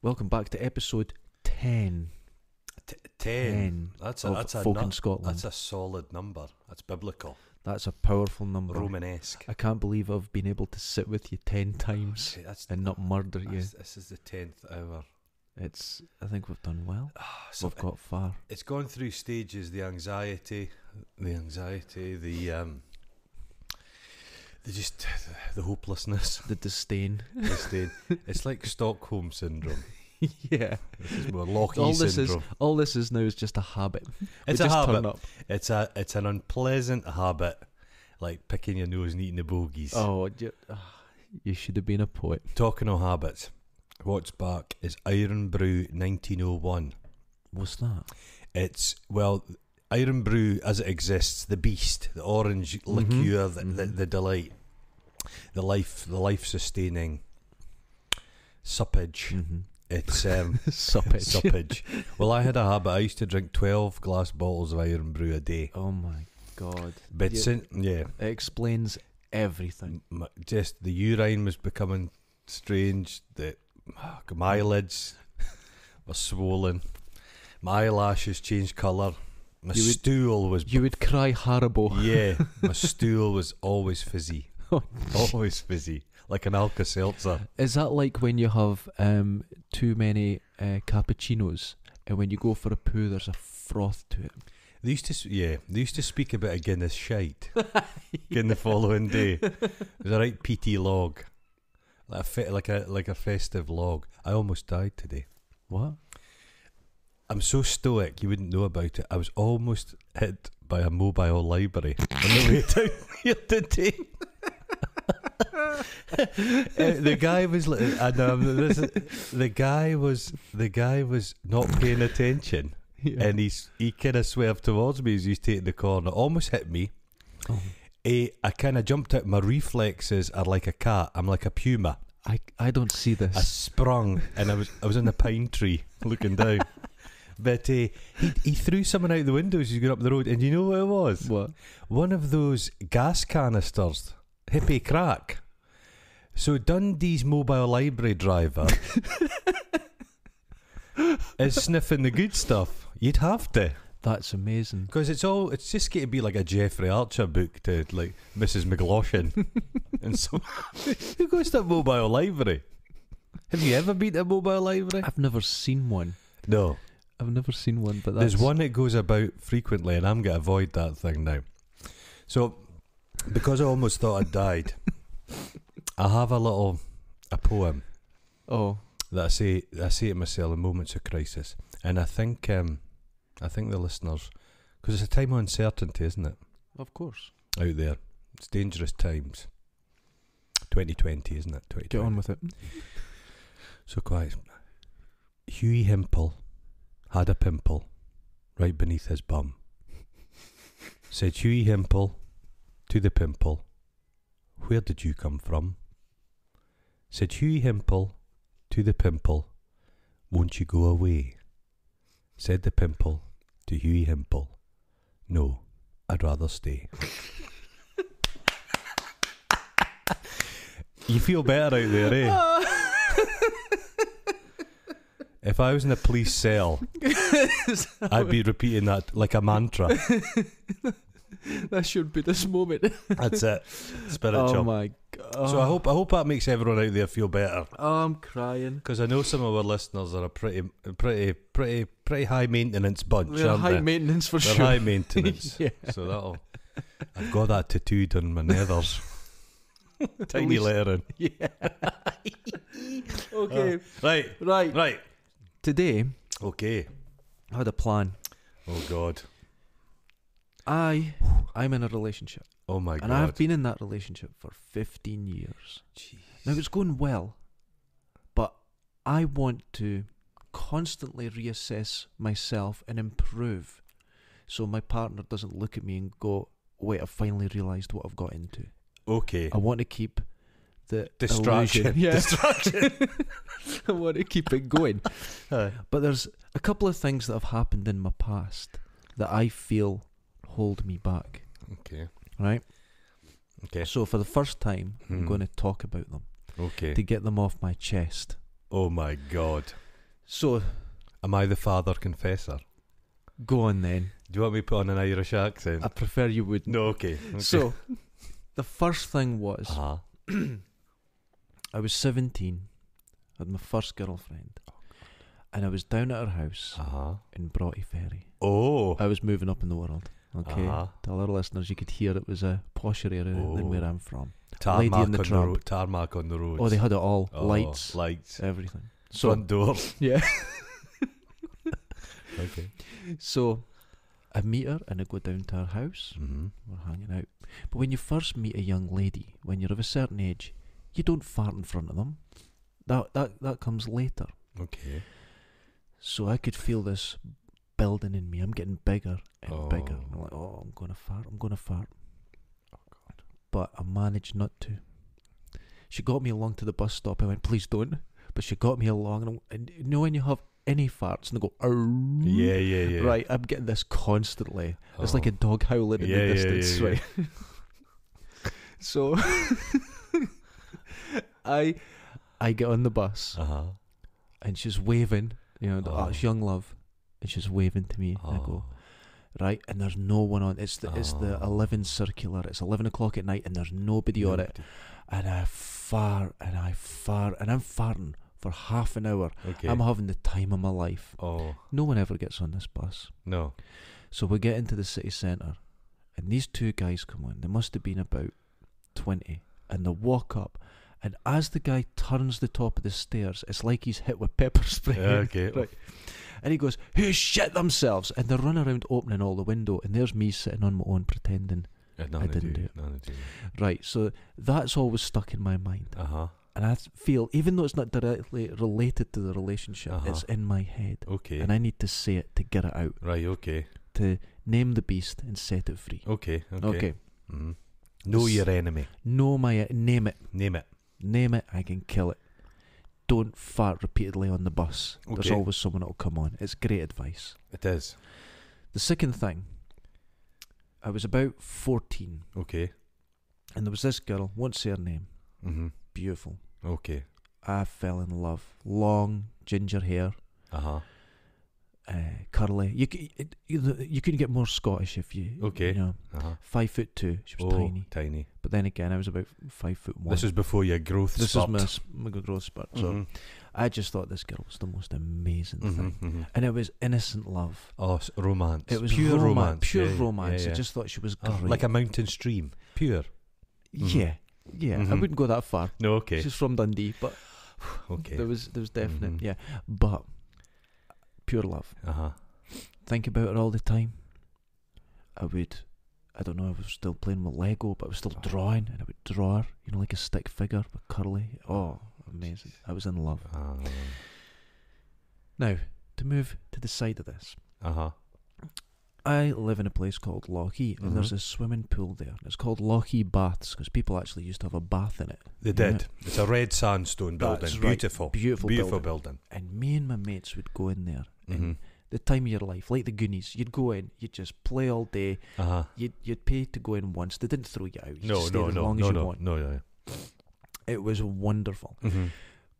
Welcome back to episode 10. 10. That's a Folk in Scotland. That's a solid number. That's biblical. That's a powerful number. Romanesque. I can't believe I've been able to sit with you 10 times and not murder you. This is the 10th hour. I think we've done well. We've got far. It's gone through stages. The anxiety, the hopelessness, The disdain. It's like Stockholm syndrome. Yeah. This is more Lockheed syndrome. All this is now is just a habit. It's We a just habit. turn up. It's an unpleasant habit, like picking your nose and eating the bogies. Oh, you should have been a poet. Talking of habits, what's back is Iron Brew 1901. What's that? It's, well, Iron Brew as it exists, the beast, the orange liqueur, the delight, the life sustaining suppage. Mm-hmm. It's Suppage. Well, I had a habit. I used to drink 12 glass bottles of Iron Brew a day. Oh my god. But It yeah, explains everything. just the urine was becoming strange. My eyelids were swollen. My eyelashes changed colour. My stool was... You would cry Haribo. Yeah, my stool was always fizzy. Always fizzy. Like an Alka-Seltzer. Is that like when you have too many cappuccinos and when you go for a poo there's a froth to it? They used to speak about a Guinness shite in the following day. It was a right peaty log. Like a festive log. I almost died today. What? I'm so stoic you wouldn't know about it. I was almost hit by a mobile library on the way down here today. The guy was not paying attention, Yeah. and he kind of swerved towards me as he's taking the corner. Almost hit me. Oh. I kind of jumped out. My reflexes are like a cat. I'm like a puma. I don't see this. I sprung, and I was in the pine tree looking down. But he threw someone out the window as he was going up the road, and you know what it was? What? One of those gas canisters, hippie crack. So Dundee's mobile library driver is sniffing the good stuff. You'd have to, That's amazing. because it's just going to be like a Jeffrey Archer book to like Mrs. McLaughlin. And so, who goes to a mobile library? Have you ever been to a mobile library? I've never seen one. No. I've never seen one, but that's... There's one that goes about frequently, and I'm going to avoid that thing now. So, because I almost thought I'd died, I have a poem Oh. that I say to myself in moments of crisis, and I think the listeners, because it's a time of uncertainty, isn't it? Of course. Out there, it's dangerous times. 2020, isn't it? 2020. Get on with it. So quiet. Hughie Himple had a pimple right beneath his bum. Said Hughie Himple to the pimple, "Where did you come from?" Said Hughie Himple to the pimple, "Won't you go away?" Said the pimple to Hughie Himple, "No, I'd rather stay." You feel better out there, eh? If I was in a police cell, I'd be repeating that like a mantra. That should be this moment. That's it. Spiritual. Oh my god. So I hope that makes everyone out there feel better. Oh, I'm crying. Because I know some of our listeners are a pretty high maintenance bunch, They're aren't high they? maintenance for They're sure. high maintenance. Yeah. So I've got that tattooed on my nethers. Tiny least- lettering. Yeah. Okay. Right. Right. Today, Okay. I had a plan. Oh God. I'm in a relationship. Oh my God. And I've been in that relationship for 15 years. Jeez. Now it's going well, but I want to constantly reassess myself and improve so my partner doesn't look at me and go, "Wait, I've finally realised what I've got into." Okay. I want to keep the Distraction. illusion. Yeah. Distraction. I want to keep it going. Aye. But there's a couple of things that have happened in my past that I feel hold me back. Okay. Right? Okay. So for the first time, I'm Hmm. going to talk about them Okay. to get them off my chest. Oh my God. So, Am I the father confessor? go on then. Do you want me to put on an Irish accent? I prefer you wouldn't. No, okay. So, the first thing was, Uh-huh. I was 17, had my first girlfriend, and I was down at her house Uh-huh. in Broughty Ferry. Oh. I was moving up in the world. Okay, Uh-huh. to all our listeners, you could hear it was a posher area than where Oh. I'm from. Tarmac Lady in the on the Tramp. road. Tarmac on the road. Oh, they had it all. Oh, Lights, Lights. everything. So, Front door. yeah. Okay. So, I meet her and I go down to her house. Mm-hmm. We're hanging out. But when you first meet a young lady, when you're of a certain age, you don't fart in front of them. That comes later. Okay. So I could feel this building in me. I'm getting bigger and bigger. Oh. I'm like, oh, I'm going to fart. Oh, God. But I managed not to. She got me along to the bus stop. I went, please don't. But she got me along. And you know when you have any farts and they go, "Arr." Yeah. Right, I'm getting this constantly. It's like Oh. a dog howling in Yeah, the yeah, distance, yeah, right? So I get on the bus Uh-huh. and she's waving, Oh. it's young love, and she's waving to me. And I go, right, and there's no one on. It's the Oh. 11 circular. It's 11 o'clock at night, and there's nobody on it. And I fart, and I'm farting for half an hour. Okay. I'm having the time of my life. Oh, No one ever gets on this bus. no. So we get into the city centre, and these two guys come on. They must have been about 20, and they walk up, and as the guy turns the top of the stairs, it's like he's hit with pepper spray. Okay. Right. And he goes, who shit themselves? And they run around opening all the window, and there's me sitting on my own pretending. None of didn't do. do it. None of do. Right, so that's always stuck in my mind. Uh-huh. And I feel, even though it's not directly related to the relationship, Uh-huh. it's in my head. Okay. And I need to say it to get it out, Right, okay. to name the beast and set it free. Okay. Okay. Mm-hmm. Know your enemy. Name it. Name it. Name it, I can kill it. Don't fart repeatedly on the bus. There's Okay. always someone that'll come on. It's great advice. It is. The second thing, I was about 14, Okay. and there was this girl, won't say her name, Mm-hmm. beautiful. Okay. I fell in love. Long, ginger hair, Uh-huh. curly. You couldn't get more Scottish if you, Okay. you know, Uh-huh. 5'2". She was tiny. Tiny. But then again, I was about 5'1". This is before your growth This spurt. is my growth spurt. So Mhm. I just thought this girl was the most amazing Mhm, thing. mhm. And it was innocent love. Oh, romance. It was pure romance. Pure Yeah, romance. yeah, yeah. I just thought she was Oh, great. like a mountain stream. Pure. Yeah. I Mhm. wouldn't go that far. No, okay. She's from Dundee, but Okay. there was definite, Mhm. yeah. But pure love. Uh-huh. Think about it all the time. I don't know, I was still playing with Lego, but I was still drawing, and I would draw her, like a stick figure with curly. Oh, amazing. I was in love. Now, to move to the side of this, Uh-huh. I live in a place called Lochee, and there's Mhm. a swimming pool there. It's called Lochee Baths, because people actually used to have a bath in it. They did. It's a red sandstone building. That's right. Beautiful. Beautiful building. And me and my mates would go in there, Mhm. and the time of your life, like the Goonies, you'd go in, you'd just play all day, Uh-huh. you'd pay to go in once. They didn't throw you out. You No, just stayed as long as you want. No. It was wonderful. Mm-hmm.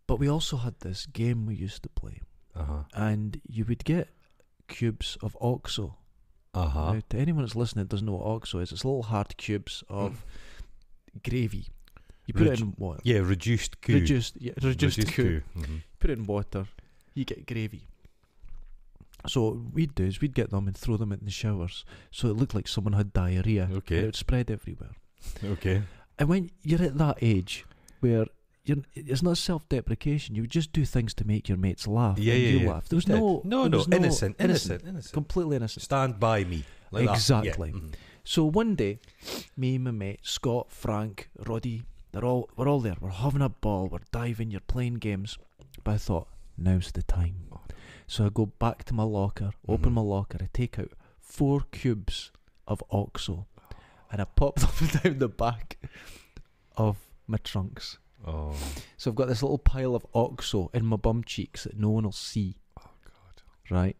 But we also had this game we used to play, Uh-huh. and you would get cubes of OXO. Uh-huh. Now, to anyone that's listening that doesn't know what OXO is, it's little hard cubes of gravy. You put it in water. Yeah, reduced goo. Reduced goo. Mm-hmm. Put it in water, you get gravy. So what we'd do is we'd get them and throw them in the showers, so it looked like someone had diarrhea. Okay. And it would spread everywhere. Okay. And when you're at that age where it's not self-deprecation, you would just do things to make your mates laugh. Yeah, and yeah, you yeah. laugh. There was Yeah. there was Innocent. completely innocent. Stand by me. Like that. Exactly. Yeah. Mhm. So one day, me and my mate Scott, Frank, Roddy, we're all there. We're having a ball. We're diving. You're playing games. But I thought, now's the time. So I go back to my locker, open Mhm. my locker. I take out 4 cubes of OXO, and I pop them down the back of my trunks. Oh. So I've got this little pile of OXO in my bum cheeks that no one will see. Oh, God. Right.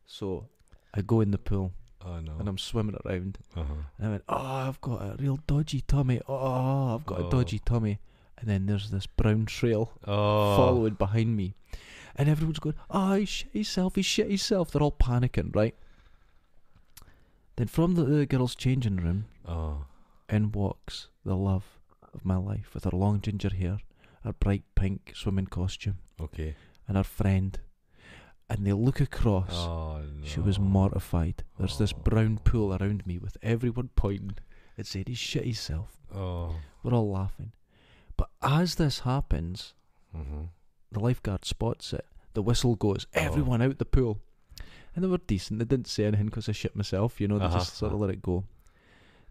So I go in the pool. Oh, no. And I'm swimming around, Uh-huh. and I went, I've got a real dodgy tummy. I've got a dodgy tummy. And then there's this brown trail Oh. followed behind me, And everyone's going, oh, he shit himself. They're all panicking, right? Then from the girls' changing room, in walks the love of my life with her long ginger hair, her bright pink swimming costume, Okay. and her friend. And they look across. Oh, no. She was mortified. There's this brown pool around me with everyone pointing and saying he shit himself. Oh. We're all laughing. But as this happens, Mm-hmm. the lifeguard spots it. The whistle goes, everyone out the pool. And they were decent. They didn't say anything because I shit myself, you know. They just sort of let it go.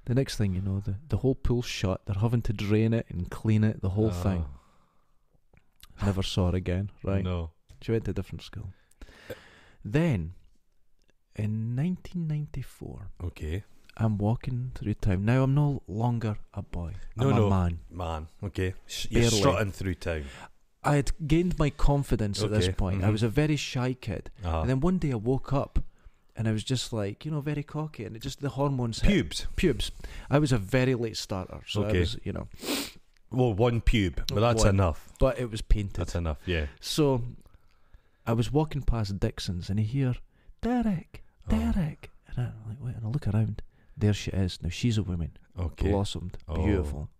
The next thing you know, the whole pool's shut. They're having to drain it and clean it, the whole thing. Never saw her again, right? No. She went to a different school. Then, in 1994, Okay. I'm walking through town. Now, I'm no longer a boy. I'm a man. Man. Okay. You're Barely. strutting through town. I had gained my confidence at this Okay, point. I was a very shy kid. Uh-huh. And then one day I woke up and I was just like, you know, very cocky. And it just, the hormones hit. Pubes. I was a very late starter. So Okay. I was, you know. Well, one pube, but that's One. enough. But it was painted. That's enough, yeah. So I was walking past Dixon's and I hear, Derek. And I'm like, wait, and I look around. There she is. Now she's a woman. Okay. Blossomed. Oh. Beautiful.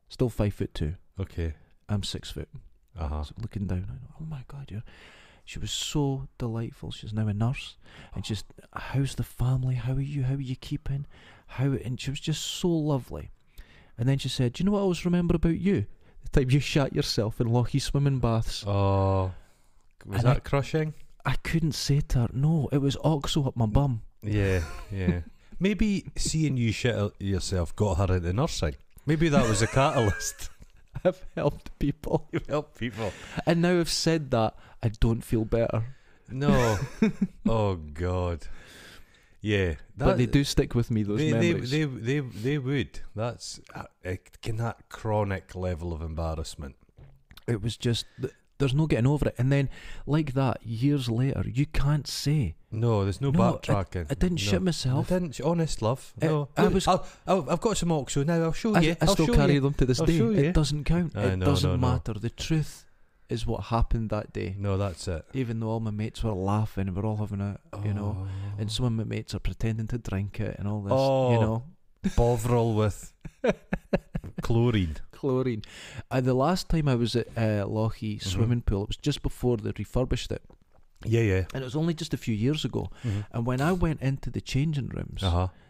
Still 5'2". Okay. I'm 6 foot. Uh-huh. So looking down, I know, oh my God, she was so delightful. She's now a nurse. And just, how's the family? How are you keeping? And she was just so lovely. And then she said, do you know what I always remember about you? The time you shat yourself in Lochie swimming baths. Oh. Was And that crushing? I couldn't say to her, no, it was oxo up my bum. Yeah, yeah. Maybe seeing you shit yourself got her into nursing. Maybe that was a catalyst. I've helped people. You help people. And now I've said that, I don't feel better. No. Oh God. Yeah. But they do stick with me, those memories. They would. That's that chronic level of embarrassment. It was just, there's no getting over it. And then, like that, years later, you can't say, No, there's no backtracking. I didn't shit myself. I didn't. Honest love. No. I've got some Oxo now. I'll show you. I still carry them to this I'll day. show you. It doesn't count. No, It doesn't no. matter. The truth is what happened that day. No, that's it. Even though all my mates were laughing and we're all having a, you know, and some of my mates are pretending to drink it and all this, you know. Bovril with chlorine. And the last time I was at Lochie swimming pool, it was just before they refurbished it. Yeah. And it was only just a few years ago. And when I went into the changing rooms,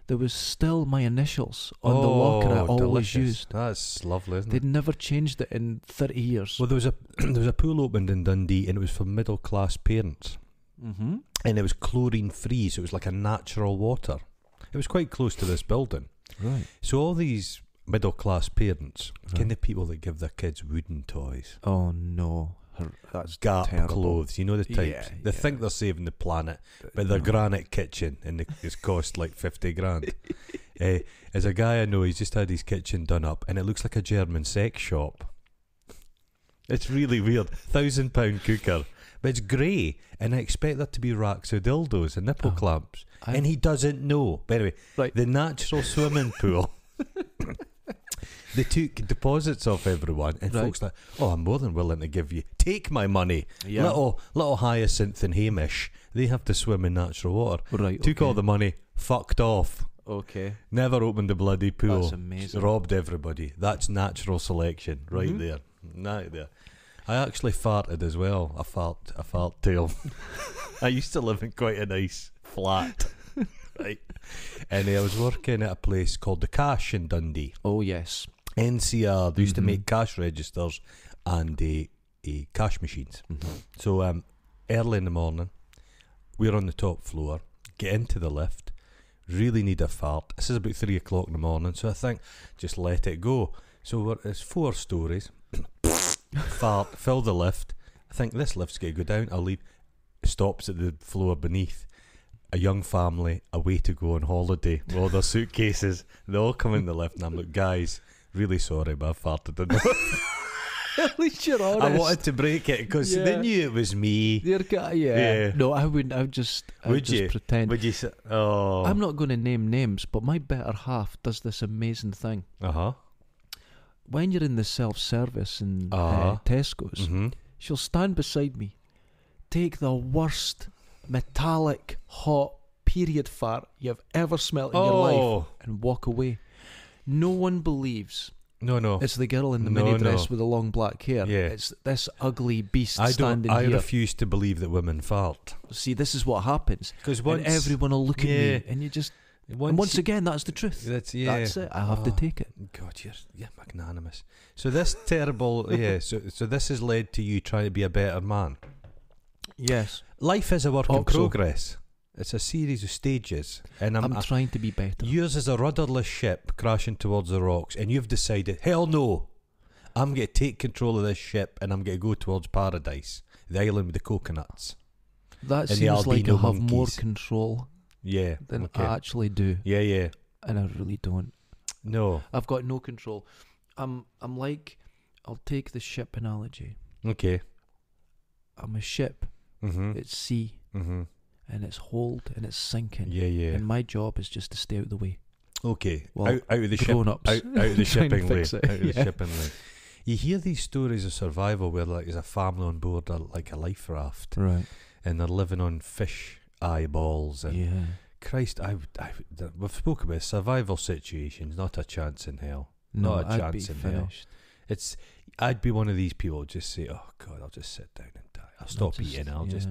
there was still my initials on the locker I always delicious. used. That's lovely, isn't They'd it? never changed it in 30 years. Well, there was a pool opened in Dundee, and it was for middle class parents, and it was chlorine free, so it was like a natural water. It was quite close to this building, Right. so all these middle class parents, kind of people that give their kids wooden toys, Oh no. That's Gap terrible. clothes, you know the types. Yeah, They yeah. think they're saving the planet, but their granite kitchen and it's cost like 50 grand. There's a guy I know, he's just had his kitchen done up and it looks like a German sex shop. It's really weird. £1,000 cooker, but it's grey, and I expect there to be racks of dildos and nipple clamps, and he doesn't know. But anyway, Right. the natural swimming pool. They took deposits off everyone, and Right. folks like, oh, I'm more than willing to give you, take my money. Yeah. Little Hyacinth and Hamish, they have to swim in natural water. Right. Took all the money, fucked off. Okay. Never opened the bloody pool. That's amazing. Robbed everybody. That's natural selection right there. Right there. I actually farted as well. A fart tail. I used to live in quite a nice flat. Right. And I was working at a place called The Cash in Dundee. Oh yes. NCR, they used to make cash registers and cash machines. So early in the morning, we're on the top floor, get into the lift, really need a fart. This is about 3 o'clock in the morning, so I think just let it go. So it's 4 stories. Fart, fill the lift. I think this lift's going to go down. I'll leave. Stops at the floor beneath. A young family, away to go on holiday with all their suitcases. They all come in the lift, and I'm like, guys, really sorry, but I farted in the At least you're honest. I wanted to break it because they knew it was me. Yeah. No, I wouldn't. I would just pretend. Would you say, oh. I'm not going to name names, but my better half does this amazing thing. When you're in the self-service in Tesco's, she'll stand beside me, take the worst metallic hot period fart you've ever smelt in your life and walk away. No one believes No. it's the girl in the No, mini dress no. with the long black hair. Yeah. It's this ugly beast I standing I here. refuse to believe that women fart. See, this is what happens. Because And everyone will look at Yeah. me, and you just. And once again, that's the truth. That's it. That's it. I have to take it. God, you're magnanimous. So this terrible, So this has led to you trying to be a better man. Yes. Life is a work in Oxo. progress. It's a series of stages, and I'm trying to be better. yours is a rudderless ship crashing towards the rocks, and you've decided, hell no, I'm going to take control of this ship, and I'm going to go towards paradise, the island with the coconuts. That and the seems like I albino have more monkeys. control Yeah, than okay. I actually do, Yeah. and I really don't. No, I've got no control. I'm like, I'll take the ship analogy. okay. I'm a ship. Mhm. It's sea, Mhm. and it's hold, and it's sinking. Yeah. And my job is just to stay out of the way. Okay. Well, out of the ship. grown-ups Out of the trying to shipping way. fix it. Out of the Yeah. shipping way. You hear these stories of survival where like there's a family on board like a life raft, Right. and they're living on fish eyeballs and Yeah. Christ, we've spoken about survival situations. Not a chance in hell. No, Not a I'd be chance in hell. finished. I'd be one of these people who just say, "Oh God, I'll just sit down and die. I'll stop just- eating. I'll just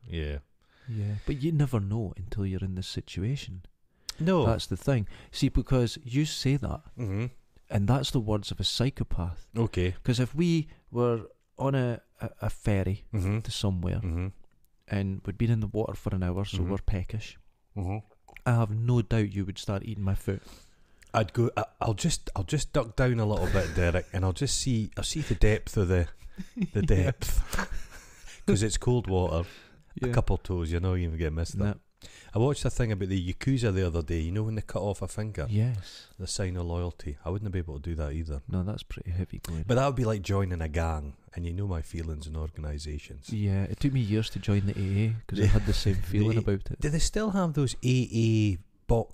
yeah." Yeah, but you never know until you're in this situation. No. That's the thing. See, because you say that, Mm-hmm. and that's the words of a psychopath. Okay. Because if we were on a ferry Mm-hmm. to somewhere Mm-hmm. and we'd been in the water for an hour, so Mhm. we're peckish, Mm-hmm. I have no doubt you would start eating my foot. I'd go. I'll just duck down a little bit, Derek, and I'll see the depth of the depth because it's cold water. Yeah. A couple toes, you know, you even get missed. Nah. I watched a thing about the Yakuza the other day. You know when they cut off a finger, Yes. the sign of loyalty. I wouldn't be able to do that either. No, that's pretty heavy going. But that would be like joining a gang, and you know my feelings in organisations. Yeah, it took me years to join the AA because I had the same feeling about it. Do they still have those AA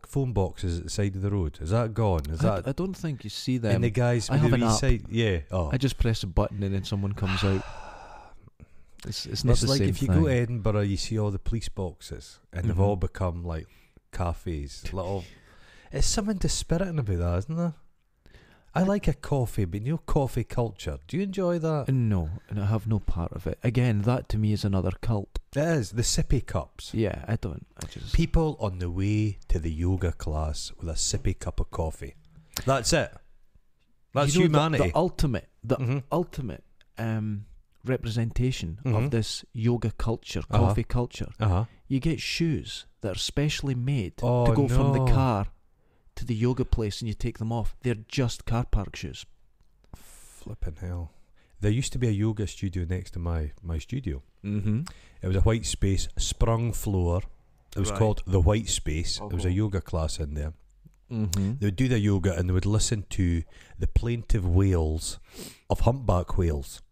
phone boxes at the side of the road? Is that gone? Is that? I don't think you see And them. the guys I with have the an wee app. side, yeah. Oh, I just press a button and then someone comes out. It's not it's the like same if you thing. go to Edinburgh, you see all the police boxes, and they've Mhm. all become like cafes. Little, it's something dispiriting about that, isn't there? I like a coffee, but you know, coffee culture. Do you enjoy that? No, and I have no part of it. Again, that to me is another cult. It is the sippy cups. Yeah, I don't. I just. People on the way to the yoga class with a sippy cup of coffee. That's it. That's You know, humanity. The ultimate, Mhm. ultimate representation Mhm. of this yoga culture, Uh-huh. coffee culture. Uh-huh. You get shoes that are specially made Oh, to go from no. the car to the yoga place, and you take them off. They're just car park shoes. Flipping hell. There used to be a yoga studio next to my studio. Mm-hmm. It was a white space, sprung floor. It was Right. called the White Space. There was a Okay. yoga class in there. Mm-hmm. They would do their yoga and they would listen to the plaintive wails of humpback whales.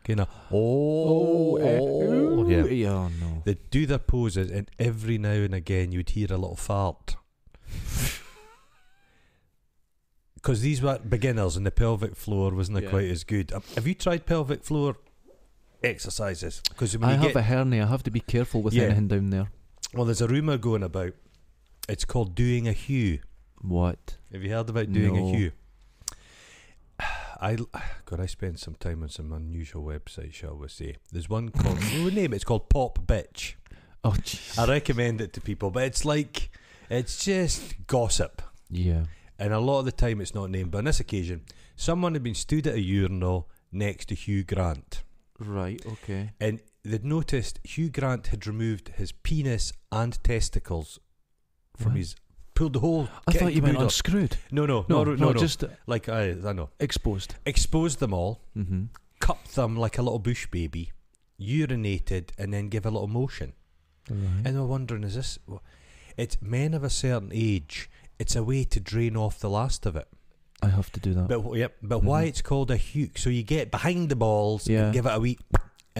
Kind of, yeah. Yeah, oh, no. They'd do their poses, and every now and again you'd hear a little fart. Because these were beginners and the pelvic floor wasn't Yeah. quite as good. Have you tried pelvic floor exercises? Because when I you have get, a hernia. I have to be careful with Yeah. anything down there. well, there's a rumour going about. It's called doing a Hugh. What? Have you heard about doing No. a Hugh? I spent some time on some unusual websites, shall we say. There's one called, we'll name it, it's called Pop Bitch. Oh, jeez. I recommend it to people, but it's just gossip. Yeah. And a lot of the time it's not named, but on this occasion, someone had been stood at a urinal next to Hugh Grant. Right, okay. And they'd noticed Hugh Grant had removed his penis and testicles from What? his, pulled the whole I kit thought and you meant caboodle. unscrewed. No, Just like I know. exposed. Exposed them all, Mm-hmm. cupped them like a little bush baby, urinated, and then give a little motion. Right. And we're wondering, is this... It's men of a certain age. It's a way to drain off the last of it. I have to do that. But why Mhm. it's called a Hugh? So you get behind the balls Yeah. and give it a wee...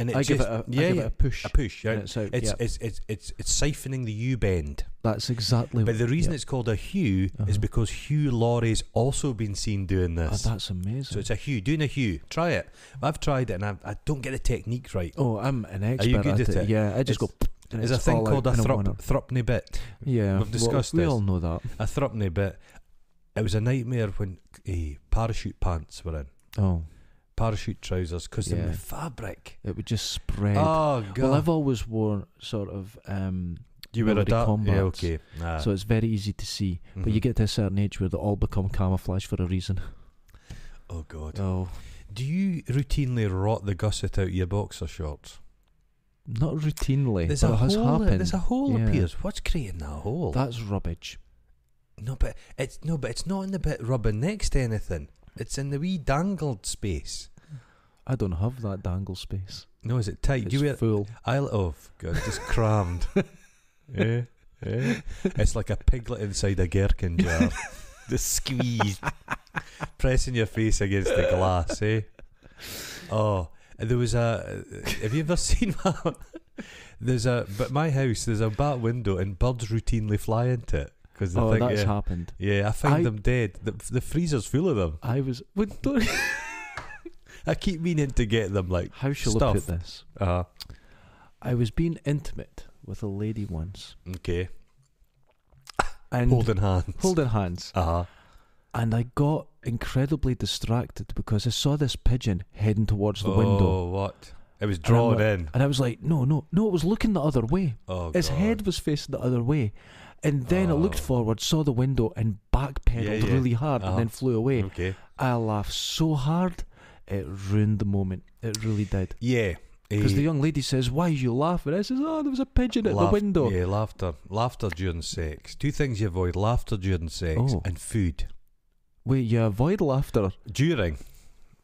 and I give it a push. A push. Right? And it's out. It's, Yep. it's siphoning the U bend. That's exactly. But the reason yep. it's called a hue is Uh-huh. because Hugh Laurie's also been seen doing this. Oh, that's amazing. So it's a hue. Doing a hue. Try it. I've tried it and I don't get the technique right. Oh, I'm an expert. you good at at it? Yeah, I just go. And There's a it's thing all called a out in one. thrupney bit. Yeah, We've discussed we this. all know that. A thrupney bit. It was a nightmare when parachute pants were in. Oh, Parachute trousers, because Yeah. the fabric. it would just spread. Oh, God. Well, I've always worn sort of you were a military combats, Yeah, okay. Nah. so it's very easy to see. But you Mhm. get to a certain age where they all become camouflage for a reason. Oh, God. Oh, Do you routinely rot the gusset out your boxer shorts? not routinely, There's but a it has hole. happened. There's a hole Yeah. appears. What's creating that hole? That's rubbish. But it's not in the bit rubbing next to anything. It's in the wee dangled space. I don't have that dangle space. No, is it tight? It's Do you wear? full. Oh God, just crammed. Yeah. It's like a piglet inside a gherkin jar. The squeeze, pressing your face against the glass. Oh, there was a. Have you ever seen that? But my house, there's a back window and birds routinely fly into it because they Oh, think, that's happened. I find them dead. The freezer's full of them. I was. Wait, don't, I keep meaning to get them like. how shall I put Stuffed. this? I was being intimate with a lady once, Okay. and Holding hands. holding hands, and I got incredibly distracted because I saw this pigeon heading towards the window, Oh, what? It was drawn like- in. and I was like, no, it was looking the other way. Oh, Its God. head was facing the other way, and then it looked Oh. forward, saw the window, and backpedaled Yeah. really hard, Uh-huh. and then flew away. Okay. I laughed so hard, it ruined the moment. It really did. Yeah. Because the young lady says, "Why are you laughing?" I says, "Oh, there was a pigeon at the window." Yeah, laughter during sex. Two things you avoid: laughter during sex Oh. and food. Wait, you avoid laughter? During,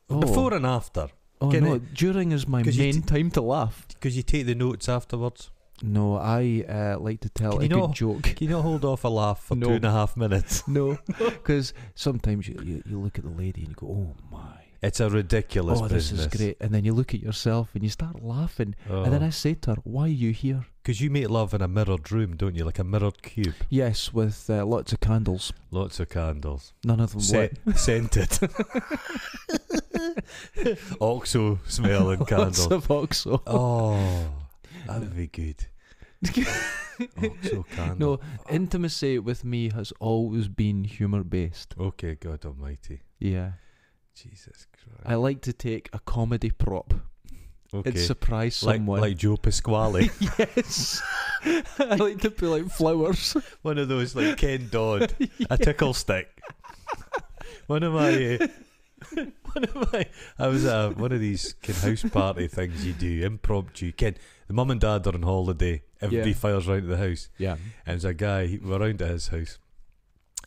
Oh. before and after, Oh Can no, during is my 'cause you main time to laugh. because you take the notes afterwards. No, I like to tell Can a you good not- joke. Can you not hold off a laugh for No. 2.5 minutes? No, because sometimes you look at the lady and you go, "Oh my, It's a ridiculous this business. is great," and then you look at yourself and you start laughing, and then I say to her, "Why are you here?" Because you make love in a mirrored room, don't you? Like a mirrored cube. Yes, with lots of candles, Lots of candles. none of them lit. Scented. Oxo smelling Lots candles. of oxo. Oh, that would be good. Oxo candle. No, intimacy with me has always been humour based. Okay, God Almighty. Yeah, Jesus Christ. I like to take a comedy prop Okay. and surprise like someone. like Joe Pasquale. Yes, I like to put like flowers. One of those like Ken Dodd, a tickle stick. One of my I was at one of these house party things you do, impromptu. The mum and dad are on holiday. Everybody Yeah. files round to the house. Yeah, And there's a guy, we were round at his house,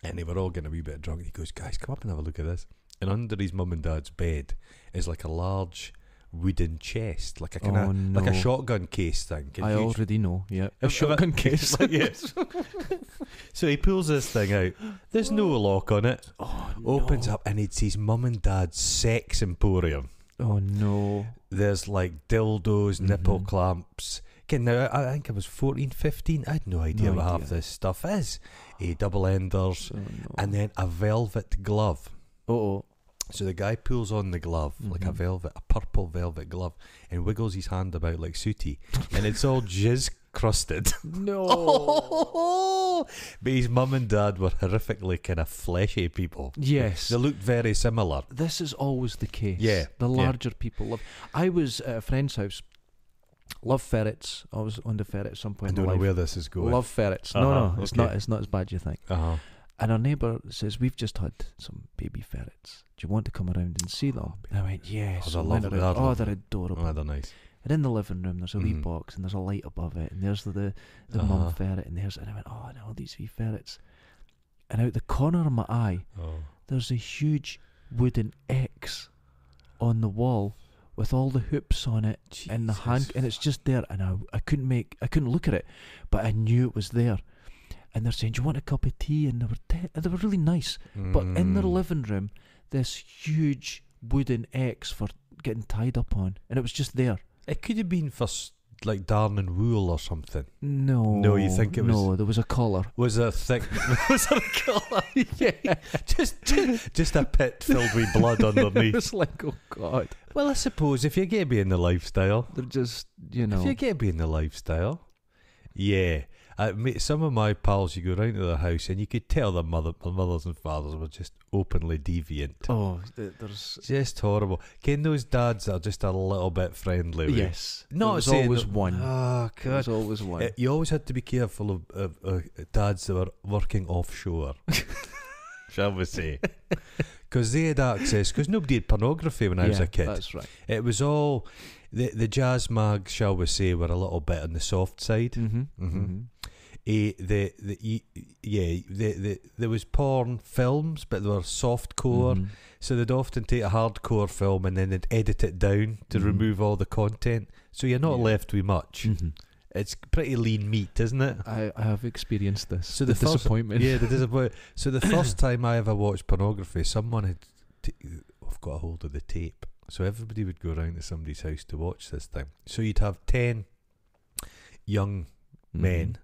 and they were all getting a wee bit drunk. He goes, "Guys, come up and have a look at this." And under his mum and dad's bed is like a large wooden chest, like a kind of Oh, like a no. shotgun case thing. I Huge- already know. Yeah, a Have- shotgun case. Yes. So he pulls this thing out. There's no lock on it. Oh, Opens no. up and it's his mum and dad's sex emporium. Oh no. There's like dildos, nipple Mhm. clamps. Again, now I think I was 14, 15. I had no idea No what half idea. this stuff is. Double enders, Oh no. and then a velvet glove. oh. So the guy pulls on the glove, like a Mhm. purple velvet glove, and wiggles his hand about like Sooty, and it's all jizz crusted. No. But his mum and dad were horrifically kind of fleshy people. Yes. They looked very similar. This is always the case. Yeah, The yeah. larger people love. I was at a friend's house. Love ferrets. I was on the ferret at some I point don't in know my life. where this is going. Love ferrets. Uh-huh, No, it's okay. not. It's not as bad as you think. Uh-huh. And our neighbour says, "We've just had some baby ferrets. Do you want to come around and see them?" And I went, "Yes." Oh, So they're I went lovely, around. they're Oh, lovely. they're adorable. Oh, they're nice. And in the living room, there's a wee Mhm. box, and there's a light above it, and there's the Uh-huh. mum ferret, and I went, "Oh, and all these wee ferrets." And out the corner of my eye, Oh. there's a huge wooden X on the wall with all the hoops on it and the hand, Jesus. and it's just there. And I couldn't look at it, but I knew it was there. And they're saying, "Do you want a cup of tea?" And they were really nice. But in their Mm. living room, this huge wooden X for getting tied up on, and it was just there. It could have been for like darn and wool or something. No, you think it was? No, there was a collar. Was there thick? Was there a collar? Yeah, just a pit filled with blood it underneath. was like, oh god, Well, I suppose if you get to be in the lifestyle, they're just if you get to be in the lifestyle, yeah. Some of my pals, you go round to their house and you could tell their mothers and fathers were just openly deviant. Oh, there's Just horrible. Ken those dads that are just a little bit friendly? yes. Not there was saying always that- one. Oh, There was God. always one. You always had to be careful of dads that were working offshore, shall we say. Because they had access, because nobody had pornography when I was a kid. That's right. It was all, the jazz mags, shall we say, were a little bit on the soft side. Mm-hmm. There was porn films, but they were softcore. Mhm. So they'd often take a hardcore film and then they'd edit it down to Mhm. remove all the content. So you're not Yeah. left with much. Mhm. It's pretty lean meat, isn't it? I have experienced this. So the the first- disappointment. Yeah, the disappointment. So the first time I ever watched pornography, someone had I've got a hold of the tape. So everybody would go around to somebody's house to watch this thing. So you'd have 10 young Mhm. men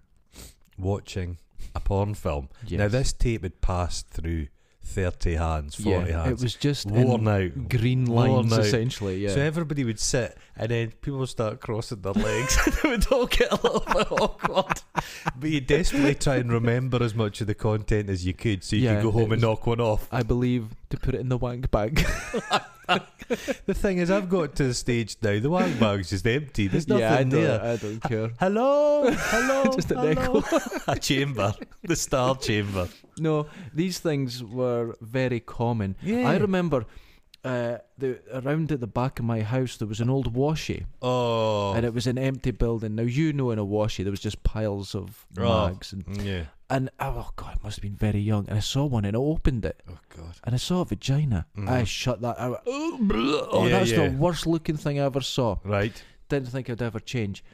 watching a porn film. Yes. Now this tape had passed through 30 hands, 40 yeah, hands. it was just worn in out. green Worn lines out. essentially. Yeah. So everybody would sit and then people would start crossing their legs and it would all get a little bit awkward. But you desperately try and remember as much of the content as you could so you Yeah, could go home it and was- knock one off. I believe to put it in the wank bag. The thing is, I've got to the stage now, the wank bag's just empty. There's nothing yeah, there. I don't care. Hello? Hello? Just an hello? echo. A chamber. The star chamber. No, these things were very common. Yeah. I remember around at the back of my house there was an old washy, Oh. and it was an empty building. Now you know, in a washy there was just piles of Oh. mags, Yeah. and oh god, I must have been very young, and I saw one and I opened it. Oh, God. And I saw a vagina. Mhm. I shut that out. Oh, Yeah, that's yeah. the worst looking thing I ever saw. Right. Didn't think I'd ever change.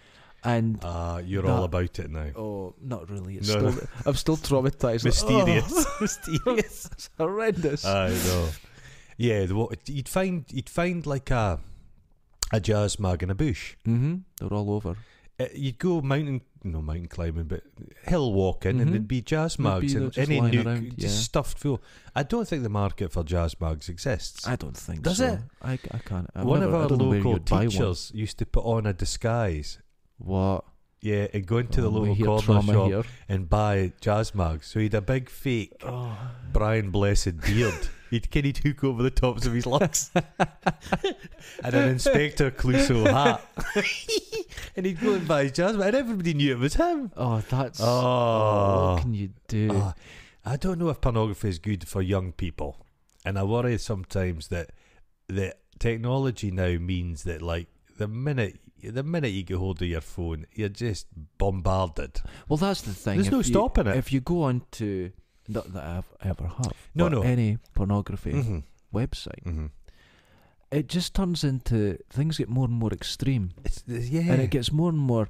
And You're That- all about it now. oh, not really. It's No. still, I'm still traumatized. Mysterious. Oh, Mysterious. it's horrendous. I know. Yeah, you'd find like a jazz mag in a bush. They're all over. You'd go mountain climbing, but hill walking, and Mhm. there'd be jazz Maybe mags they're and just any lying nook around, just yeah. stuffed full. I don't think the market for jazz mags exists. I don't think Does so. it? I can't. I One of our I don't know where local you'd buy one. teachers used to put on a disguise. What? Yeah, and go into the Oh, we local hear corner trauma shop here. and buy jazz mags. So he'd a big fake Oh. Brian Blessed beard. He'd hook over the tops of his lungs. And an Inspector Clouseau hat. And he'd go and buy his jazz mag, and everybody knew it was him. Oh, that's. Oh. What can you do? I don't know if pornography is good for young people. And I worry sometimes that technology now means that, like, the minute you get hold of your phone, you're just bombarded. Well, that's the thing. There's If no you- stopping it. If you go on to, not that I've ever have, No, but no. any pornography Mm-hmm. website, Mm-hmm. it just turns into things get more and more extreme, Yeah. and it gets more and more.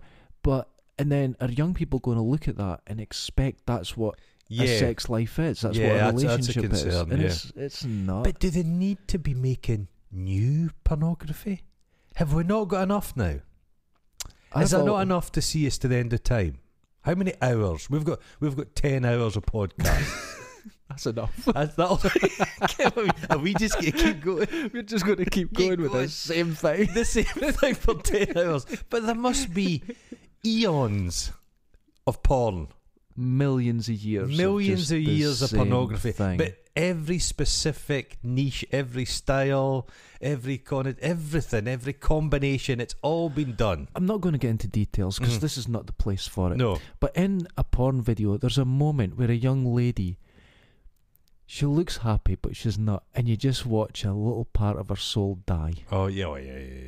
And then are young people going to look at that and expect that's what a sex life is? That's Yeah, what a that's a relationship is, concern, and yeah. it's not. But do they need to be making new pornography? Have we not got enough now? Is there not enough to see us to the end of time? How many hours? We've got 10 hours of podcast. That's enough. That's that. Are we just going to keep going? We're just going to keep going with going. the same thing. The same thing for 10 hours. But there must be eons of porn. Millions of years. Millions just of the years of same pornography. thing. But every specific niche, every style, every everything, every combination, it's all been done. I'm not going to get into details because Mhm. this is not the place for it. No. But in a porn video, there's a moment where a young lady, she looks happy, but she's not, and you just watch a little part of her soul die. Oh, yeah.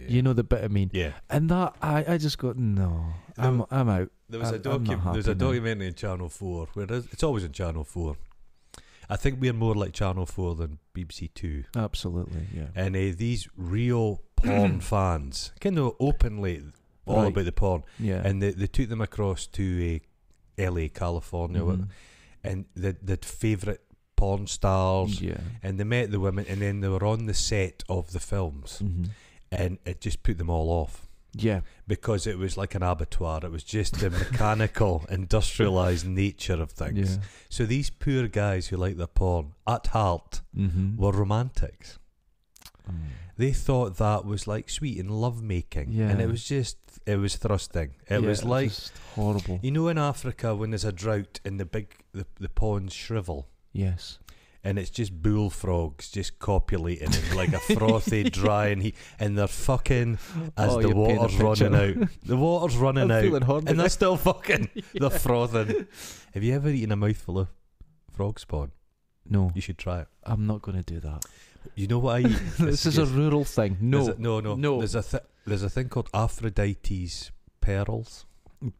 You know the bit I mean? Yeah. And that, I just go, no, I'm out. There was I'm not happy now. documentary in Channel 4 where it's always in Channel 4. I think we're more like Channel 4 than BBC 2. Absolutely, yeah. And these real porn fans, kind of openly all Right. about the porn, Yeah. and they took them across to LA, California, Mhm. and the favourite porn stars, Yeah. and they met the women, and then they were on the set of the films, Mhm. and it just put them all off Yeah. because it was like an abattoir. It was just the mechanical, industrialized nature of things. Yeah. So these poor guys who like their porn, at heart, Mm-hmm. were romantics. They thought that was like sweet and love making. Yeah. And it was thrusting. It was like, just horrible. you know, in Africa when there's a drought and the ponds shrivel. Yes. And it's just bullfrogs just copulating in like a frothy, dry, and they're fucking as the you're painting a water's picture. running out. The water's running I'm out, feeling horny. and they're still fucking. They're frothing. Have you ever eaten a mouthful of frog spawn? No, You should try it. I'm not going to do that. You know what I eat? This is a rural thing. No, no. There's a thing called Aphrodite's pearls.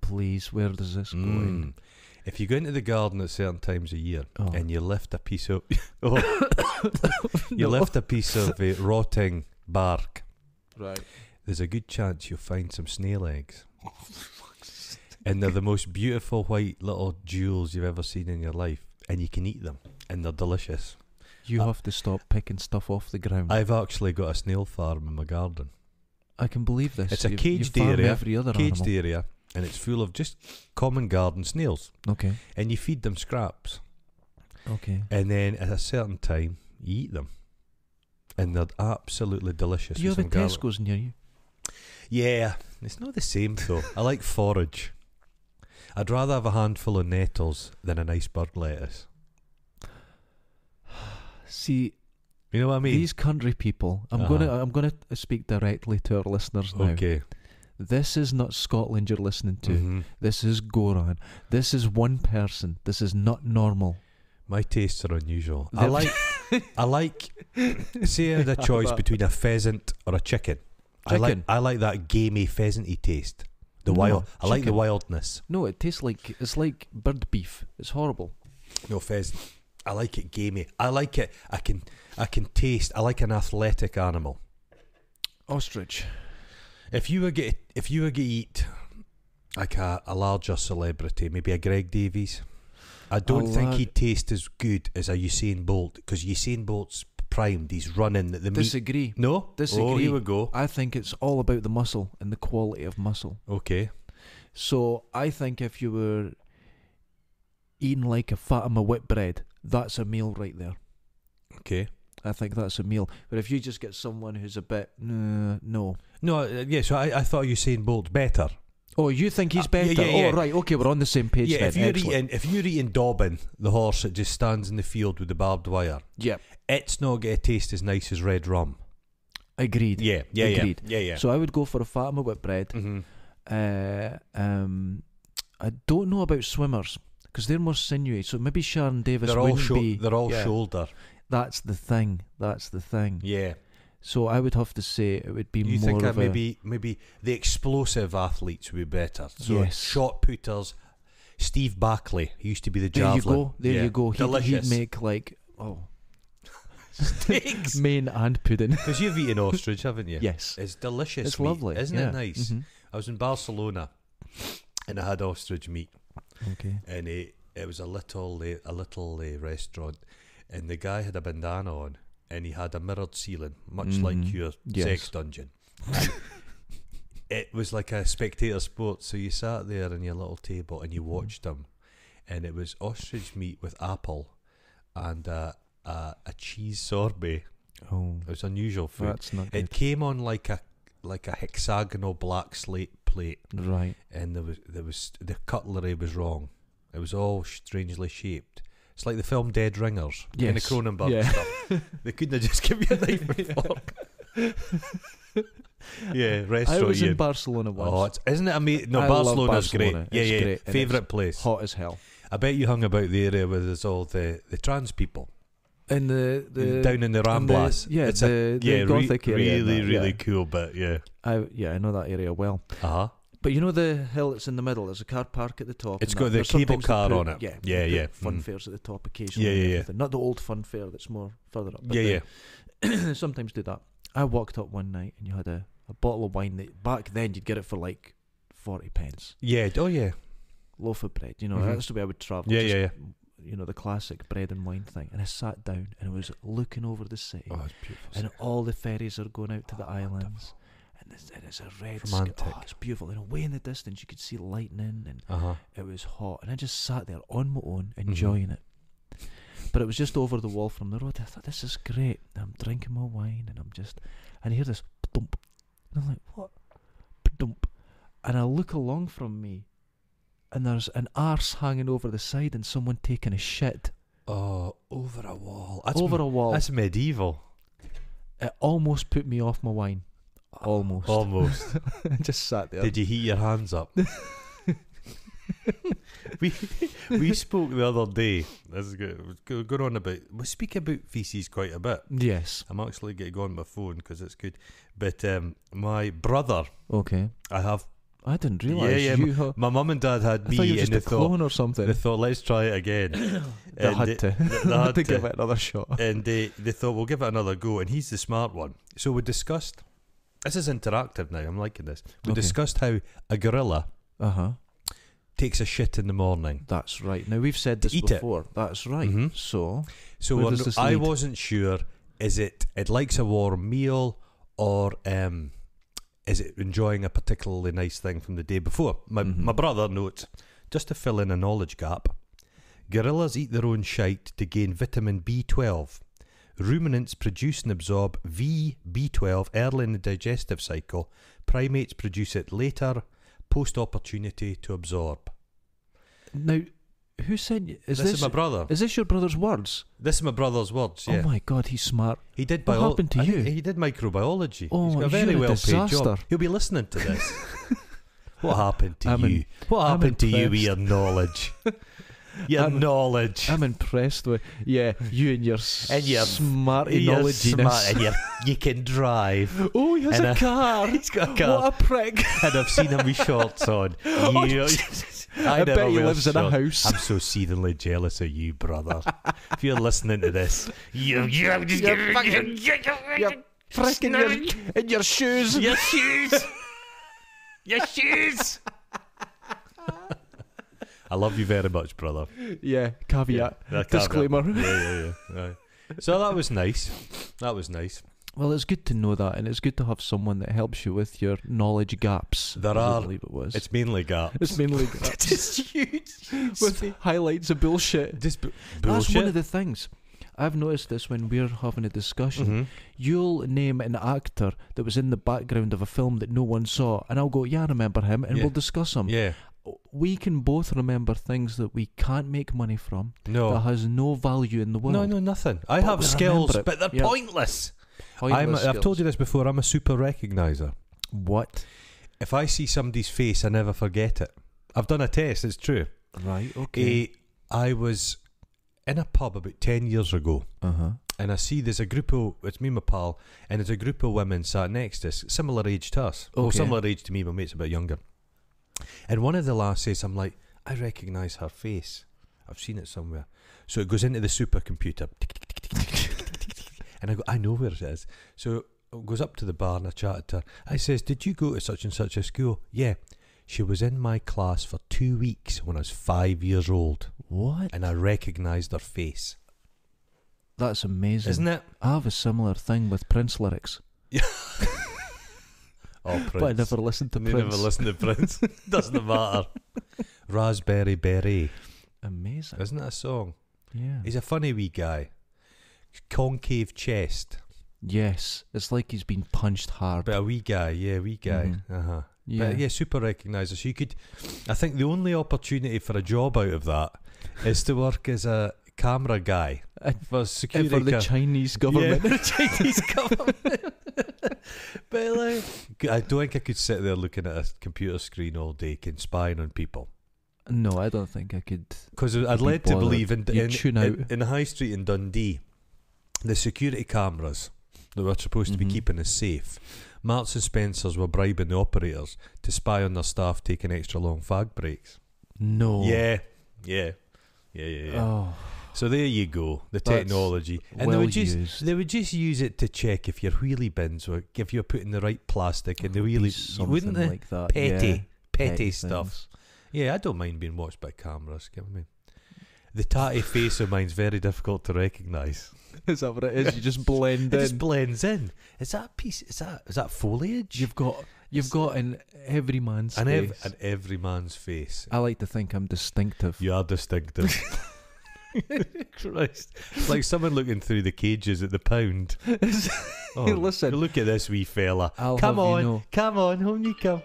please. Where does this go? Mm. If you go into the garden at certain times of year Oh. and you lift a piece of you No. lift a piece of rotting bark, Right. there's a good chance you'll find some snail eggs. And they're the most beautiful white little jewels you've ever seen in your life, and you can eat them, and they're delicious. You have to stop picking stuff off the ground. I've actually got a snail farm in my garden. I can believe this. It's a You caged farm area, Every other Caged animal. area, and it's full of just common garden snails. Okay. And you feed them scraps, Okay. and then at a certain time you eat them, and they're absolutely delicious. Do you with have a some garlic. Tesco's near you? Yeah, it's not the same though. I like forage. I'd rather have a handful of nettles than an iceberg lettuce. See, You know what I mean? these country people. I'm gonna speak directly to our listeners now. Okay. This is not Scotland you're listening to. Mhm. This is Goran. This is one person. This is not normal. My tastes are unusual. They're- I like. Say I had a choice between a pheasant or a chicken. Chicken? I like that gamey pheasanty taste. The No, wild. I like the chicken. wildness. No, it tastes like it's like bird beef. It's horrible. No pheasant. I like it gamey. I like it. I can taste. I like an athletic animal. Ostrich. If you were to eat like a larger celebrity, maybe a Greg Davies, I don't think he'd taste as good as a Usain Bolt, because Usain Bolt's primed. He's running the meat. Disagree. No, Disagree. Oh, here we go. I think it's all about the muscle and the quality of muscle. Okay. So I think if you were eating like a Fatima whitbread, that's a meal right there. Okay. I think that's a meal. But if you just get someone who's a bit, no. No, yeah. So I thought Usain Bolt's better. Oh, you think he's better? yeah. Oh, right. Okay, we're on the same page Yeah. then. If you're eating Dobbin, the horse that just stands in the field with the barbed wire, Yeah, it's not going to taste as nice as red rum. agreed. Yeah. Agreed. Yeah. So I would go for a Fatima whitbread. Mm-hmm. I don't know about swimmers because they're more sinewy. So maybe Sharon Davis They're all wouldn't be. They're all yeah. shoulder. That's the thing. Yeah. So I would have to say it would be You more think of that maybe the explosive athletes would be better? So Yes. shot putters. Steve Barkley, he used to be the There javelin. you go. He'd Delicious. make like steaks. main and pudding. Because you've eaten ostrich, haven't you? Yes, It's delicious. it's meat, lovely. isn't yeah. it nice? Mhm. I was in Barcelona, and I had ostrich meat, Okay. and it was a little restaurant, and the guy had a bandana on, and he had a mirrored ceiling, much like Mhm. your Yes. sex dungeon. It was like a spectator sport, so you sat there on your little table and you watched them, and it was ostrich meat with apple and a cheese sorbet. Oh, It was unusual food. that's not It good. came on like a hexagonal black slate plate, Right. and there was the cutlery was wrong. It was all strangely shaped. It's like the film Dead Ringers, kind of Yes. Cronenberg Yeah. stuff. They couldn't have just given you a knife and fork. Yeah, I restaurant. was in Barcelona once. Isn't it amazing? No, I love Barcelona's Barcelona. great. It's Yeah, great, and favorite place. Hot as hell. I bet you hung about the area where there's all the trans people. And the Down in the and Ramblas. yeah, It's the Gothic area. and really, that, really yeah. cool bit. Yeah. I know that area well. Uh-huh. But you know the hill that's in the middle. There's a car park at the top. It's and got that. the There's cable sometimes car they on put- it. Yeah, Yeah, they put yeah. Fun Mm. fairs at the top occasionally. Yeah, and yeah, yeah. everything. Not the old fun fair that's more further up. But Yeah, yeah. Sometimes do that. I walked up one night and you had a bottle of wine that back then you'd get it for like 40 pence. Yeah. Oh, yeah. Loaf of bread. You know, Mhm. that's the way I would travel. Yeah, just, yeah. You know, the classic bread and wine thing. And I sat down and I was looking over the city. Oh, it's beautiful. And all the ferries are going out to the islands. and it's a red Romantic. sky. Oh, it's beautiful. And away in the distance, you could see lightning, and Uh-huh. it was hot. And I just sat there on my own, enjoying it. But it was just over the wall from the road. I thought, this is great. And I'm drinking my wine, and I hear this dump. And I'm like, what? Dump. And I look along from me, and there's an arse hanging over the side, and someone taking a shit Oh, over a wall. over a wall. That's medieval. It almost put me off my wine. Almost. Almost. I just sat there. Did you heat your hands up? we spoke the other day. This is good. Going on about. We speak about feces quite a bit. Yes. I'm actually getting on my phone because it's good. But my brother, Okay. I didn't realise Yeah, you had... my mum and dad had I thought you me, were and just a clone or something. they thought, let's try it again. They And had to. They had to. give it another shot. And they thought, we'll give it another go. And he's the smart one. So we discussed. This is interactive now. I'm liking this. We Okay. discussed how a gorilla takes a shit in the morning. That's right. Now, we've said this eat it. before. That's right. Mhm. So, So where does this I lead? wasn't sure. Is it likes a warm meal, or is it enjoying a particularly nice thing from the day before? My brother notes, just to fill in a knowledge gap, gorillas eat their own shite to gain vitamin B12. Ruminants produce and absorb B12 early in the digestive cycle. Primates produce it later, post-opportunity to absorb. now, who said... This is my brother. Is this your brother's words? This is my brother's words, yeah. Oh my God, he's smart. He did What happened to you? He did microbiology. Oh, He's got a very you're a well paid job. disaster. He'll be listening to this. What happened to I'm you? What I'm happened to you with impressed. your knowledge? Your I'm- knowledge. I'm impressed with... Yeah, you and your And your- smarty You're knowledginess. smart and you can drive. Oh, he has And a car. He's got a car. What a prick. And I've seen him with shorts on. Oh, You- I never bet he wear lives in a shorts. house. I'm so seethingly jealous of you, brother. If you're listening to this, you're just You're fucking- You're fricking in your shoes. your shoes. Your shoes. I love you very much, brother. Yeah, caveat. Yeah, Disclaimer. Yeah. Right. So that was nice. That was nice. Well, it's good to know that, and it's good to have someone that helps you with your knowledge gaps. There as I are. believe it was. It's mainly gap. It's mainly gaps. Just huge. with highlights of bullshit. Just That's one bullshit. of the things. I've noticed this when we're having a discussion. Mhm. You'll name an actor that was in the background of a film that no one saw, and I'll go, yeah, I remember him, and Yeah. we'll discuss him. Yeah. We can both remember things that we can't make money from, that No. has no value in the world. No, nothing. I But have we skills, remember it. but they're Yeah. pointless. Pointless I've told you skills. this before. I'm a super recognizer. What? If I see somebody's face, I never forget it. I've done a test. It's true. Right, okay. I was in a pub about 10 years ago, Uh-huh. and I see there's a group of, it's me and my pal, and there's a group of women sat next to us, similar age to us. Well, Okay. similar age to me, my mate's a bit younger. And one of the lasses, I'm like, I recognise her face. I've seen it somewhere. So it goes into the supercomputer. And I go, I know where it is. So it goes up to the bar and I chatted to her. I says, did you go to such and such a school? Yeah. She was in my class for 2 weeks when I was 5 years old. What? And I recognised her face. That's amazing. Isn't it? I have a similar thing with Prince lyrics, Oh, Prince. but I never listened to You Prince. never listen to Prince. Doesn't matter. Raspberry Beret. Amazing. Isn't that a song? Yeah. He's a funny wee guy. Concave chest. Yes. It's like he's been punched hard. But a wee guy, yeah, wee guy. Mhm. Uh-huh. Yeah. But yeah, super recogniser. So you could, I think the only opportunity for a job out of that is to work as a camera guy for security. For the Chinese government. Yeah, the Chinese government. But like, I don't think I could sit there looking at a computer screen all day and spying on people. No, I don't think I could. Because I'd Be led to bothered. believe in You'd tune out. in the high street in Dundee, the security cameras that were supposed to be Mhm. keeping us safe, Marks and Spencers were bribing the operators to spy on their staff taking extra long fag breaks. No. Yeah. Oh. So there you go, the That's technology, and well they used. would just use it to check if your wheelie bins were, if you're putting the right plastic in the Be wheelie, something wouldn't they? like that. Petty, yeah. petty stuff. things. Yeah, I don't mind being watched by cameras. Get what I mean? The tatty face of mine's very difficult to recognise. Is that what it is? You just blend It in. just blends in. Is that a piece? Is that foliage? You've got in every man's face. And every man's face. I like to think I'm distinctive. You are distinctive. Christ. It's like someone looking through the cages at the pound. Oh, Listen, look at this wee fella. I'll Come have you on, know. come on, home you come.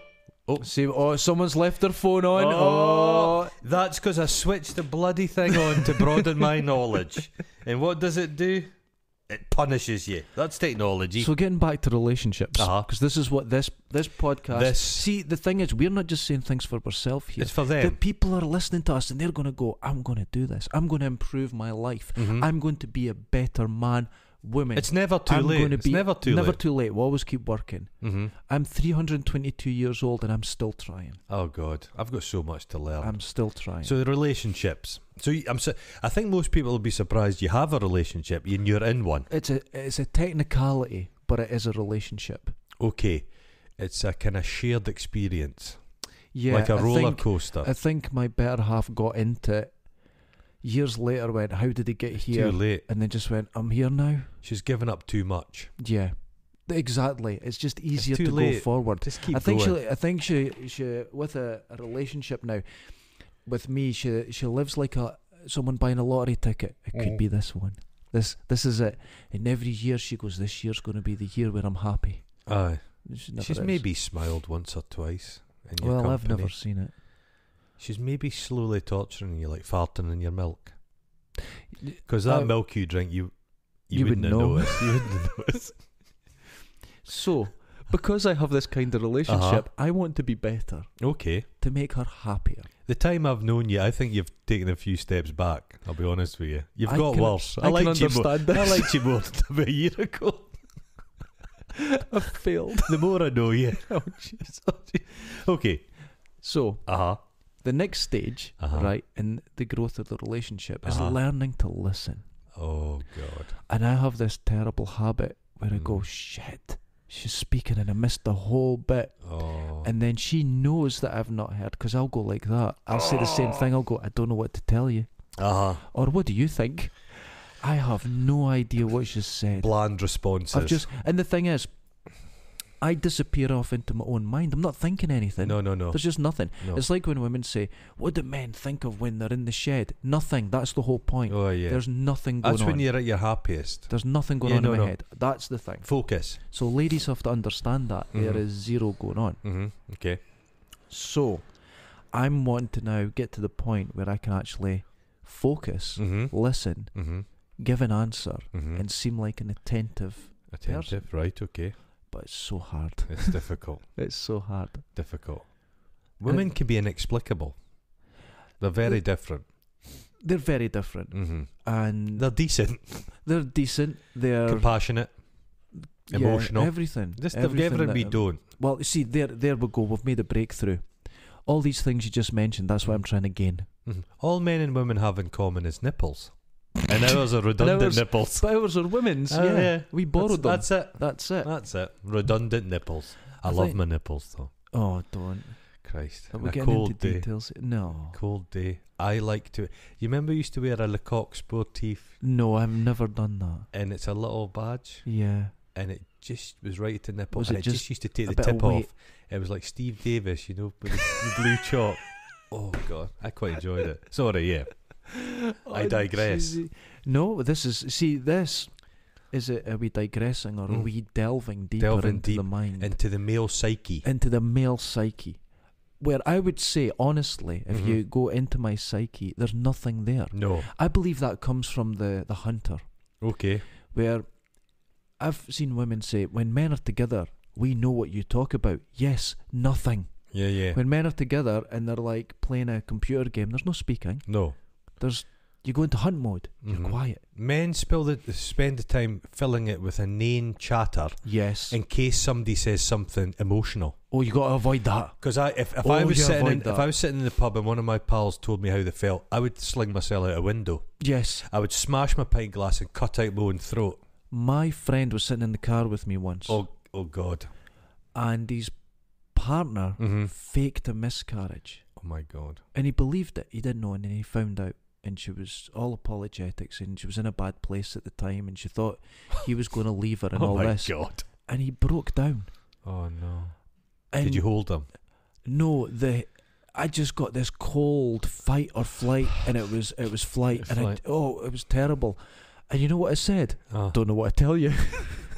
See, someone's left their phone on. Oh, that's because I switched the bloody thing on to broaden my knowledge. And what does it do? It punishes you. That's technology. So getting back to relationships, because this is what this podcast. See, the thing is, we're not just saying things for ourselves here. It's for The them. people are listening to us, and they're going to go, "I'm going to do this. I'm going to improve my life. Mhm. I'm going to be a better man, woman. It's never too I'm late. going to It's be never too late. too late. We'll always keep working. Mm-hmm. I'm 322 years old, and I'm still trying. Oh God, I've got so much to learn. I'm still trying. So the relationships. So I think most people will be surprised you have a relationship and you're in one. It's a technicality, but it is a relationship. Okay, it's a kind of shared experience, Yeah, like a I roller think- coaster. I think my better half got into it. Years later, went, "How did he get here?" Too late. And then just went, "I'm here now." She's given up too much. Yeah, exactly. It's just easier too to late. go forward. Just keep I think going. she with a relationship now. With me, she lives like someone buying a lottery ticket. It could be this one. This is it. And every year she goes, "This year's going to be the year where I'm happy." Aye. She never She's is. maybe smiled once or twice in your Well, I've company. never seen it. She's maybe slowly torturing you, like farting in your milk. Because that milk you drink, you wouldn't would have know. noticed. You wouldn't have noticed. So, because I have this kind of relationship, I want to be better Okay. to make her happier. The time I've known you, I think you've taken a few steps back. I'll be honest with you. You've got can- worse. I can liked you more. understand this. I liked you more than about a year ago. I failed. The more I know you. Oh, jeez. Okay. So, Uh-huh. the next stage, Uh-huh. right, in the growth of the relationship is Uh-huh. learning to listen. Oh, God. And I have this terrible habit where I go, Mm. "Shit, she's speaking and I missed the whole bit." Oh. And then she knows that I've not heard, because I'll go like that. I'll say the same thing. I'll go, "I don't know what to tell you." Uh-huh. Or, "What do you think?" I have no idea what she's said. Bland responses. And the thing is, I disappear off into my own mind. I'm not thinking anything. No. There's just nothing. No. It's like when women say, "What do men think of when they're in the shed?" Nothing. That's the whole point. Oh, yeah. There's nothing going That's on. when you're at your happiest. There's nothing going Yeah, on no, in my no. head. That's the thing. Focus. So ladies have to understand that there Mhm. is zero going on. Mm-hmm. Okay. So I'm wanting to now get to the point where I can actually focus, Mm-hmm. listen, Mm-hmm. give an answer, Mm-hmm. and seem like an attentive. Attentive. Right, okay. But it's so hard. It's difficult. It's so hard. Difficult. Women can be inexplicable. They're very different. They're very different, Mm-hmm. and They're decent, they're decent. They're compassionate, yeah, emotional. everything. Just everything everything we that- don't. Well, you see, there we go. We've made a breakthrough. All these things you just mentioned. That's what I'm trying to gain. Mhm. All men and women have in common is nipples. And ours are redundant ours- nipples. But ours are women's. Oh, yeah. yeah. We borrowed them. That's it. That's it. That's it. Redundant nipples. I I love think- my nipples though. Oh, don't. Christ. Are On we a getting into cold day. details? No. Cold day. I like to. You remember I used to wear a Lecoq Sportif, No, I've never done that. and it's a little badge, Yeah. and it just was right at the nipple. Was and it it just just used to take a the bit of tip weight? off. It was like Steve Davis, you know, with the blue chalk. Oh God, I quite enjoyed it. Sorry, yeah. I digress. Cheesy. No, this is. See, this is it. Are we digressing, or are Mm. we delving deeper Delving into the deep mind, Into the male psyche. into the male psyche? Where I would say, honestly, if Mhm. you go into my psyche, there's nothing there. No. I believe that comes from the hunter, Okay. where I've seen women say, "When men are together, we know what you talk about." Yes, nothing. Yeah, yeah. When men are together and they're like playing a computer game, there's no speaking. No. You go into hunt mode. Mhm. You're quiet. Men spend the time filling it with inane chatter Yes. in case somebody says something emotional. Oh, you got to avoid that. Because if Oh, I was you sitting avoid that. if I was sitting in the pub and one of my pals told me how they felt, I would sling myself out a window. Yes. I would smash my pint glass and cut out my own throat. My friend was sitting in the car with me once, Oh God. and his partner Mm-hmm. faked a miscarriage, Oh my God. and he believed it. He didn't know, and then he found out, and she was all apologetics, and she was in a bad place at the time, and she thought he was going to leave her and all this. Oh my God. And he broke down. Oh no. And Did you hold him? No, I just got this cold fight or flight, and it was flight, and Flight. it was terrible. And you know what I said? Oh. Don't know what to tell you.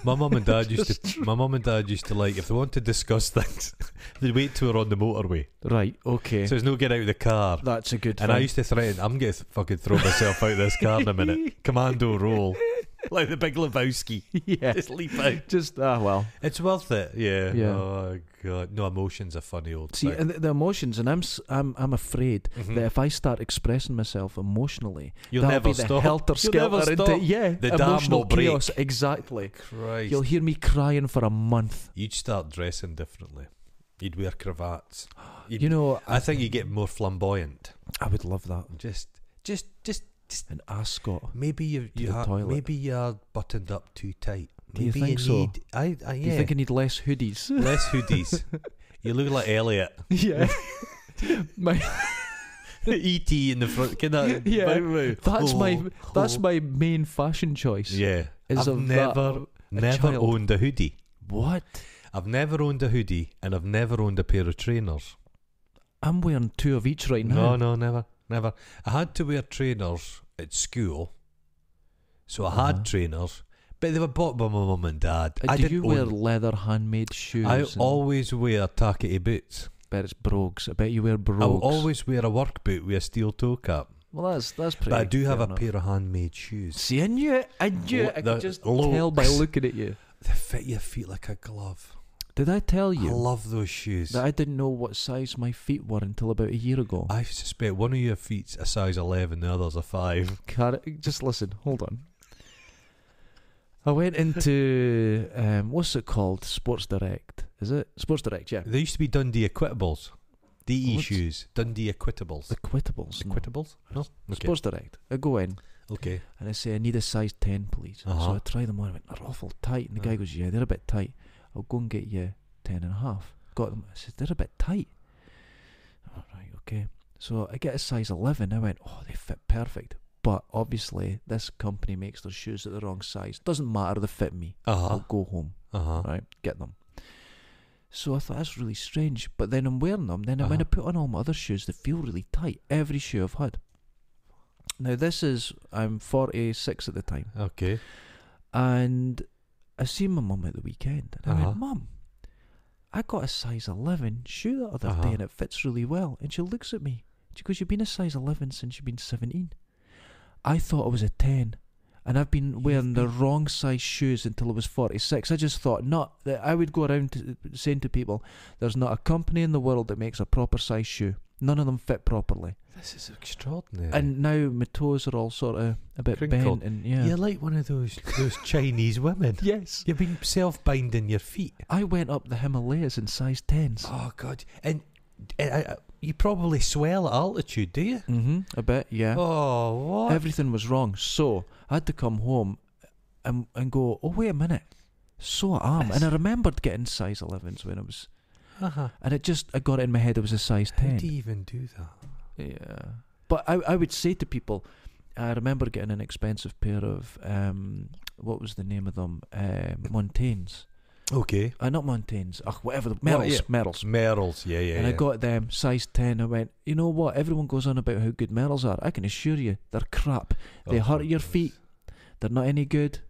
My mum and dad used to like, if they want to discuss things, they'd wait till we're on the motorway. Right, okay. So there's no get out of the car. That's a good And thing. I used to threaten, I'm going to fucking throw myself out of this car in a minute. Commando roll. Like the Big Lebowski. Yeah. Just leap out. Just, well. It's worth it. Yeah. Yeah. Oh, God. No, emotion's a funny old See, thing. and the emotions, and I'm afraid Mhm. that if I start expressing myself emotionally, You'll that'll never be the stop. helter You'll never skelter stop. into The dam emotional will break. chaos. Exactly. Christ. You'll hear me crying for a month. You'd start dressing differently. You'd wear cravats. You'd, You know, I think you get more flamboyant. I would love that. Just An ascot. maybe To the toilet. maybe you're buttoned up too tight. Do you Maybe think so? need. Yeah. Do you think I need less hoodies? Less hoodies? You look like Elliot. Yeah. My E.T. in the front. Can that? Yeah. That's that's my main fashion choice. Yeah. Is I've of never that, child. owned a hoodie. What? I've never owned a hoodie, and I've never owned a pair of trainers. I'm wearing 2 of each right now. No, never. I had to wear trainers at school, so I had trainers, but they were bought by my mum and dad. I Do didn't you wear own. leather handmade shoes? I and- always wear tackety boots. bet it's brogues. I bet you wear I brogues. always wear a work boot with a steel toe cap. Well, that's pretty. But I do have fair a enough. pair of handmade shoes. See, I knew it. I knew it. I The could just Locs. tell by looking at you. They fit your feet like a glove. Did I tell I you love those shoes. that I didn't know what size my feet were until about a year ago? I suspect one of your feet's a size 11, the other's a 5. Just listen. Hold on. I went into what's it called? Sports Direct. Is it Sports Direct? Yeah. There used to be Dundee Equitables. DE What? shoes. Dundee Equitables. Equitables. No. Equitables? No? Okay. Sports Direct. I go in Okay. and I say I need a size 10, please. So Uh-huh. I try them on. I went, they're awful tight. And the guy goes, yeah, they're a bit tight. I'll go and get you 10 and a half. Got them. I said, they're a bit tight. All right, okay. So I get a size 11. I went, oh, they fit perfect. But obviously, this company makes their shoes at the wrong size. Doesn't matter, they fit me. Uh-huh. I'll go home, Uh-huh. right? Get them. So I thought, that's really strange. But then I'm wearing them. Then when I Uh-huh. put on all my other shoes, they feel really tight. Every shoe I've had. Now, I'm 46 at the time. Okay. And I seen my mum at the weekend. And I Uh-huh. went, Mum, I got a size 11 shoe the other Uh-huh. day and it fits really well. And she looks at me. She goes, you've been a size 11 since you've been 17. I thought I was a 10. And I've been wearing the wrong size shoes until I was 46. I just thought not that I would go around saying to people, there's not a company in the world that makes a proper size shoe. None of them fit properly. This is extraordinary. And now my toes are all sort of a bit Crinkled. bent. And yeah. You're like one of those Chinese women. Yes. You've been self-binding your feet. I went up the Himalayas in size 10s. Oh, God. And you probably swell at altitude, do you? Mm-hmm. A bit, yeah. Oh, what? Everything was wrong. So I had to come home and go, oh, wait a minute. So I am. And I remembered getting size 11s when I was... Uh-huh. And I got it in my head it was a size 10. How do you even do that? Yeah. But I would say to people, I remember getting an expensive pair of, what was the name of them? Montaignes. Okay. Not Montaignes. Whatever. Merrells. Merrells. Merrells, yeah. And I got them size 10. I went, you know what? Everyone goes on about how good Merrells are. I can assure you, they're crap. They hurt your feet. They're not any good.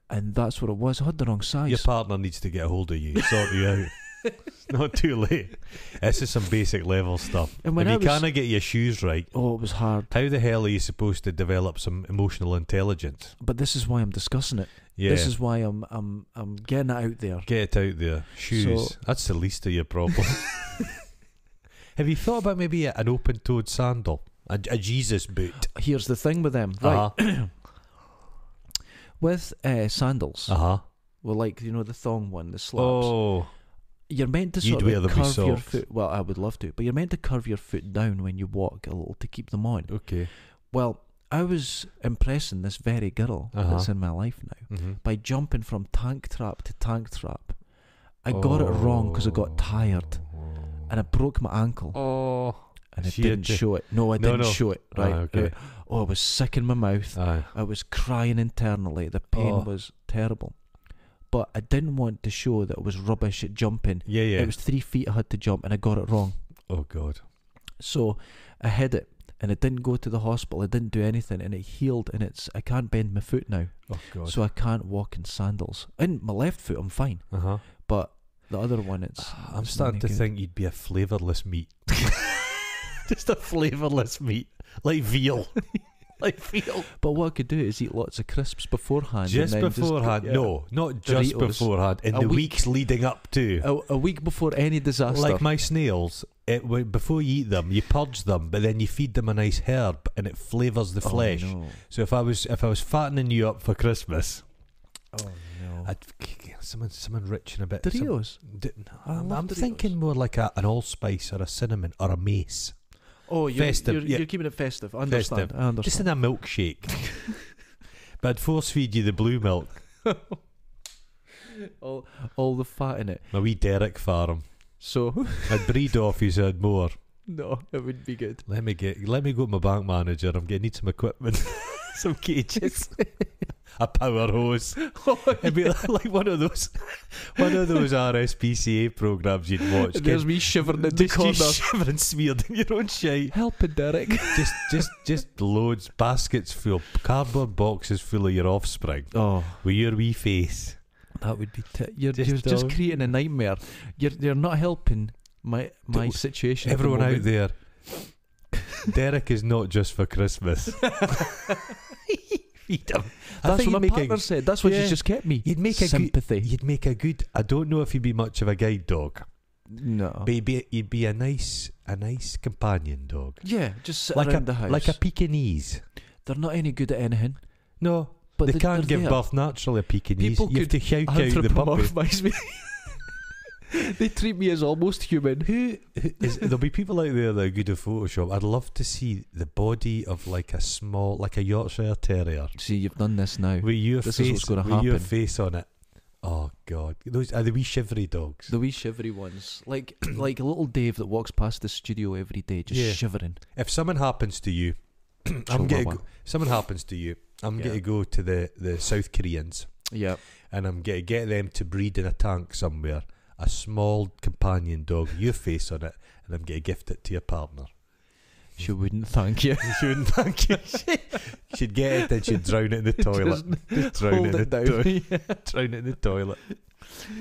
And that's what it was. I had the wrong size. Your partner needs to get a hold of you, sort you out. It's not too late. This is some basic level stuff. And when if I you was- can't get your shoes right, Oh, it was hard. how the hell are you supposed to develop some emotional intelligence? But this is why I'm discussing it. Yeah. This is why I'm getting it out there. Get it out there. Shoes. So- That's the least of your problem. Have you thought about maybe an open-toed sandal? A Jesus boot? Here's the thing with them. Right. Uh-huh. With sandals, Uh-huh. well, like, you know, the thong one, the slaps. Oh. You're meant to You'd sort wear of them with curve your socks. foot. Well, I would love to, but you're meant to curve your foot down when you walk a little to keep them on. Okay. Well, I was impressing this very girl that's in my life now Mm-hmm. by jumping from tank trap to tank trap. I got it wrong because I got tired and I broke my ankle Oh. and I She didn't had to- show it. No, I No, didn't no. show it. Right. Ah, okay. Oh, I was sick in my mouth. Aye. I was crying internally. The pain Oh. was terrible. But I didn't want to show that I was rubbish at jumping. Yeah, yeah. It was 3 feet I had to jump, and I got it wrong. Oh God. So I hid it, and I didn't go to the hospital. I didn't do anything, and it healed. And I can't bend my foot now, Oh God. so I can't walk in sandals. In my left foot, I'm fine, Uh-huh. but the other one, I'm it's starting not to good. think you'd be a flavourless meat. Just a flavourless meat. Like veal. Like veal. But what I could do is eat lots of crisps beforehand. Just and then beforehand. yeah. No, not just Doritos. beforehand. In A the week. weeks leading up to. A week before any disaster. Like my snails, before you eat them, you purge them, but then you feed them a nice herb, and it flavours the Oh, flesh. no. So if I was fattening you up for Christmas, Oh no. I'd someone rich and a bit. Doritos. I I'm love Doritos. thinking more like an allspice or a cinnamon or a mace, Oh, Festive, yeah. you're keeping it festive. I understand. Festive. I understand. just in a milkshake. But I'd force feed you the blue milk. all the fat in it. My wee Derek farm. So I'd breed off you so I'd more. no, it would be good. Let me go to my bank manager. I'm gonna need some equipment. Some cages. A power hose. It'd be like one of those RSPCA programs you'd watch. There's me shivering in the Just you corner. shivering, smeared in your own shite. Helping Derek. Just loads, baskets full, cardboard boxes full of your offspring Oh, with your wee face. that would be. You're Just just all- creating a nightmare. You're not helping my situation. at the Everyone out moment. there, Derek is not just for Christmas. Feed him. I That's think what my you'd make partner said. That's what Yeah. she's just kept me. You'd make a sympathy. You'd make a good. I don't know if you'd be much of a guide dog, No. but you'd be a nice companion dog, Yeah, just sit like around the house. like a Pekingese. They're not any good at anything. No, But they can't they're give there. birth naturally. A Pekingese, People you have to chow the puppy. Anthropomorphise me. They treat me as almost human. Who is? There'll be people out there that are good at Photoshop. I'd love to see the body of like a Yorkshire Terrier See, you've done this now. with your This is face, what's gonna with your happen. face on it. Oh God, those are the wee shivery dogs. The wee shivery ones, like little Dave that walks past the studio every day, just Yeah. shivering. If someone happens to you, Chihuahua. someone happens to you, I'm Yeah. going to go to the South Koreans Yeah. and I'm going to get them to breed in a tank somewhere a small companion dog, your face on it, and I'm going to gift it to your partner. She wouldn't thank you. She wouldn't thank you. She'd get it and she'd drown it in the toilet. Just drown Hold it in it the down. toilet. Drown it in the toilet.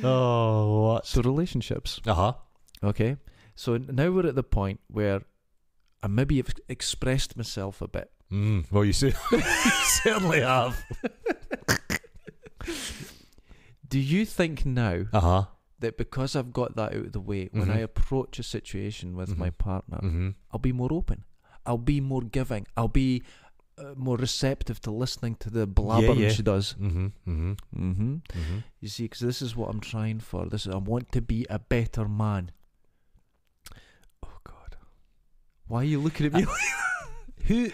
Oh, what? So relationships. Uh-huh. Okay. So now we're at the point where I maybe have expressed myself a bit. Well, you certainly have. Do you think now Uh-huh. that because I've got that out of the way, when Mhm. I approach a situation with my Mhm. partner, Mm-hmm. I'll be more open. I'll be more giving. I'll be more receptive to listening to the blabbering yeah. she does. Mm-hmm. Mm-hmm. Mm-hmm. Mm-hmm. You see, because this is what I'm trying for. I want to be a better man. Oh, God. Why are you looking at me? Who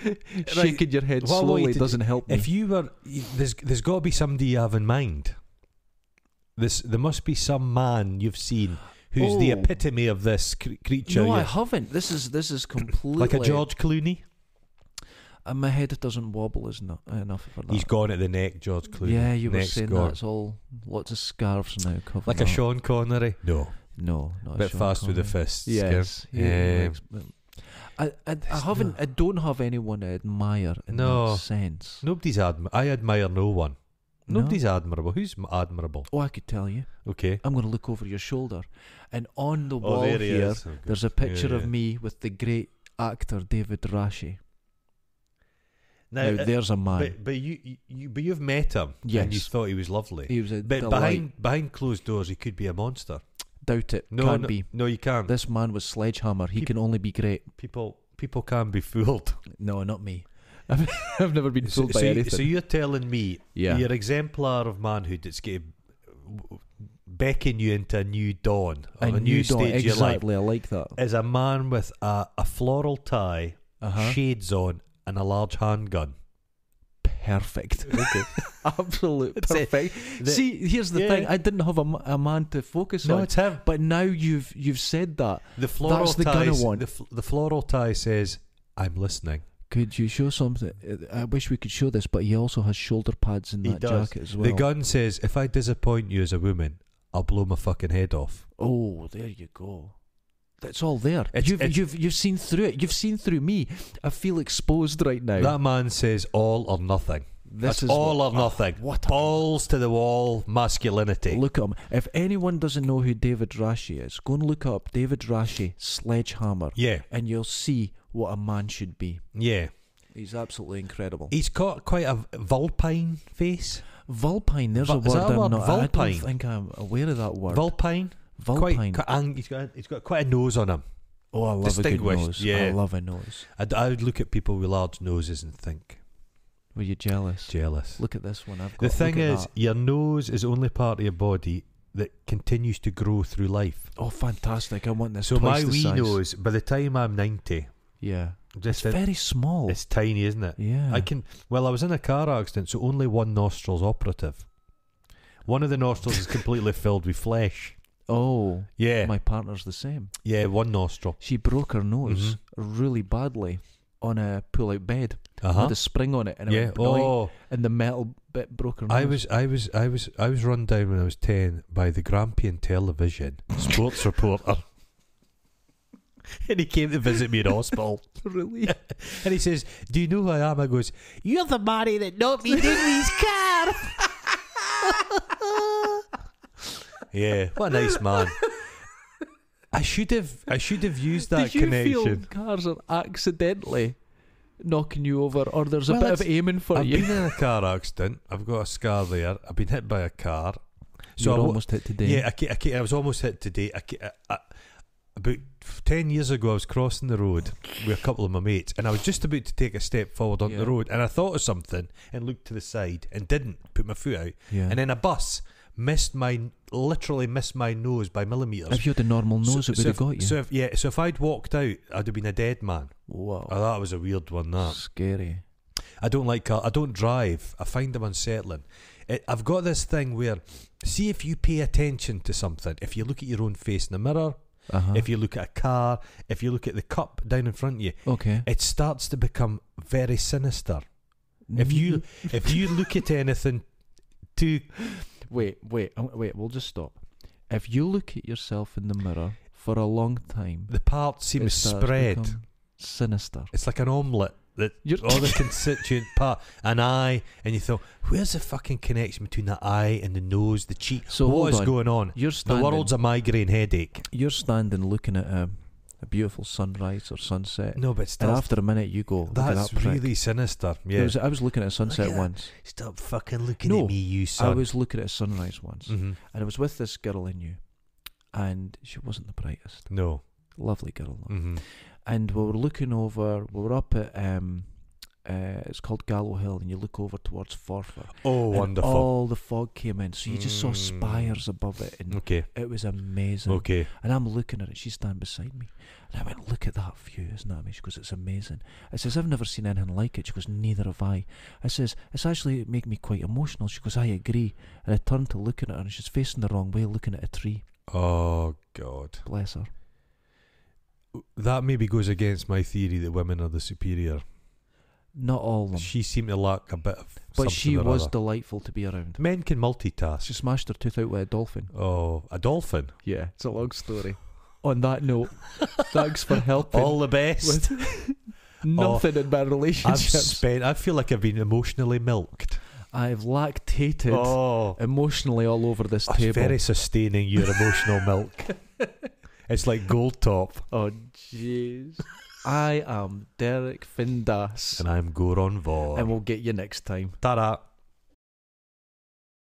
Shaking your head what I want you slowly to doesn't help me. If you were, there's got to be somebody you have in mind. There must be some man you've seen who's the Oh. epitome of this creature. no, I yeah. haven't. This is completely Like a George Clooney. And my head doesn't wobble enough for that. He's gone at the neck, George Clooney. Yeah, you were Neck's saying gone. that. It's all lots of scarves now covering Like a up. Sean Connery. No, No, not a bit Sean fast with the Connery. fists. Yes. Yeah. I haven't. I don't have anyone I admire in No. that sense. Nobody's I admire no one. No? Nobody's admirable. Who's admirable? Oh, I could tell you. Okay. I'm going to look over your shoulder, and on the Oh, wall there he here, is. Oh, good. there's a picture Yeah, of yeah. me with the great actor David Rashi. Now, Now there's a man. but you've met him. And you Yes. thought he was lovely. He was a But delight. behind closed doors, he could be a monster. Doubt it. No, Can't no, be. no, you can't. This man was sledgehammer. He Peop- can only be great. People can be fooled. No, not me. I've never been fooled by anything. So you're telling me Yeah. your exemplar of manhood that's going to beckon you into a new dawn, or a new dawn, stage of your life, exactly. I like that. is a man with a floral tie, Uh-huh. shades on, and a large handgun. Perfect. Okay. Absolute That's it. perfect. The- See, here's the Yeah. thing. I didn't have a man to focus No, on. it's him. But now you've said that. The floral That's the tie. gun I want. The floral tie says, "I'm listening." Could you show something? I wish we could show this, but he also has shoulder pads in He that does. jacket as well. The gun says, if I disappoint you as a woman, I'll blow my fucking head off. Oh, there you go. That's all there. It's- You've seen through it. You've seen through me. I feel exposed right now. That man says all or nothing. This That's is all or nothing. What a Balls to the wall masculinity. look at him. If anyone doesn't know who David Rashi is, go and look up David Rashi Sledgehammer, Yeah, and you'll see what a man should be. yeah. He's absolutely incredible. He's got quite a vulpine face. Vulpine. There's a Is word that a I'm word? not. I don't Vulpine? think I'm aware of that word. Vulpine. Vulpine. He's got quite a nose on him. Oh, I love a good distinguished, nose. yeah. I love a nose. I would look at people with large noses and think, Were you jealous? jealous. Look at this one I've got. The thing Look at is, that. your nose is the only part of your body that continues to grow through life. Oh, fantastic! I want this. So my twice the wee size. nose, by the time I'm 90, Yeah, just it's very small. it's tiny, isn't it? Yeah. I was in a car accident, so only one nostril's operative. One of the nostrils is completely filled with flesh. Oh, Yeah, my partner's the same. yeah, one nostril. She broke her nose really badly on a pull-out bed. Had a spring on it, and it Yeah. went boing, Oh, and the metal bit broke her nose. I was run down when I was 10 by the Grampian Television sports reporter. And he came to visit me in hospital. Really? And he says, "Do you know who I am?" I goes, "You're the Manny that knocked me down his car." Yeah, what a nice man. I should have used that Did you connection. feel cars are accidentally knocking you over, or there's a Well, bit of aiming for I've you? been in a car accident. I've got a scar there. I've been hit by a car. So I wa- almost hit today. Yeah, I was almost hit today. About 10 years ago, I was crossing the road with a couple of my mates, and I was just about to take a step forward onto Yeah. the road, and I thought of something and looked to the side and didn't put my foot out, Yeah. and then a bus literally missed my nose by millimetres. If you had a normal nose, it would have got you. So if I'd walked out, I'd have been a dead man. Wow. Oh, that was a weird one, that. Scary. I don't like car. I don't drive. I find them unsettling. I've got this thing where, see, if you pay attention to something, if you look at your own face in the mirror, Uh-huh. if you look at a car, if you look at the cup down in front of you, Okay. it starts to become very sinister. If you look at anything too, wait, we'll just stop. If you look at yourself in the mirror for a long time, the parts seem it to starts spread. become sinister. It's like an omelette. That You're- all the constituent part, an eye, and you thought, where's the fucking connection between the eye and the nose, the cheek? So what hold is on. going on? You're The standing. world's a migraine headache. You're standing looking at a beautiful sunrise or sunset, No, but and still, after a minute you go, "Look at that's that prick." really sinister. Yeah. I was looking at a sunset Look at that. once. Stop fucking looking No, at me, you I son. was looking at a sunrise once, Mhm. and I was with this girl I knew, and she wasn't the brightest. No. Lovely girl, though. Mm-hmm. And we were looking over. We were up at it's called Gallow Hill, and you look over towards Forfar. Oh, And wonderful. all the fog came in, so you just saw Mm. spires above it, and Okay. it was amazing. Okay. And I'm looking at it. She's standing beside me, and I went, "Look at that view, isn't that amazing?" She goes, "It's amazing." I says, "I've never seen anything like it." She goes, "Neither have I." I says, "It's actually making me quite emotional." She goes, "I agree." And I turned to look at her, and she's facing the wrong way, looking at a tree. Oh God. Bless her. That maybe goes against my theory that women are the superior. Not all of them, She seemed to lack a bit of. but something she or was other. delightful to be around. Men can multitask. She smashed her tooth out with a dolphin. Oh, a dolphin. Yeah, it's a long story. On that note, thanks for helping. All the best. with nothing in my I've relationships. spent. I feel like I've been emotionally milked. I've lactated Oh, emotionally all over this it's table. very sustaining. Your emotional milk. It's like Gold Top, Oh, jeez. I am Derek Findas, and I'm Goron Vor. and we'll get you next time. Ta-da.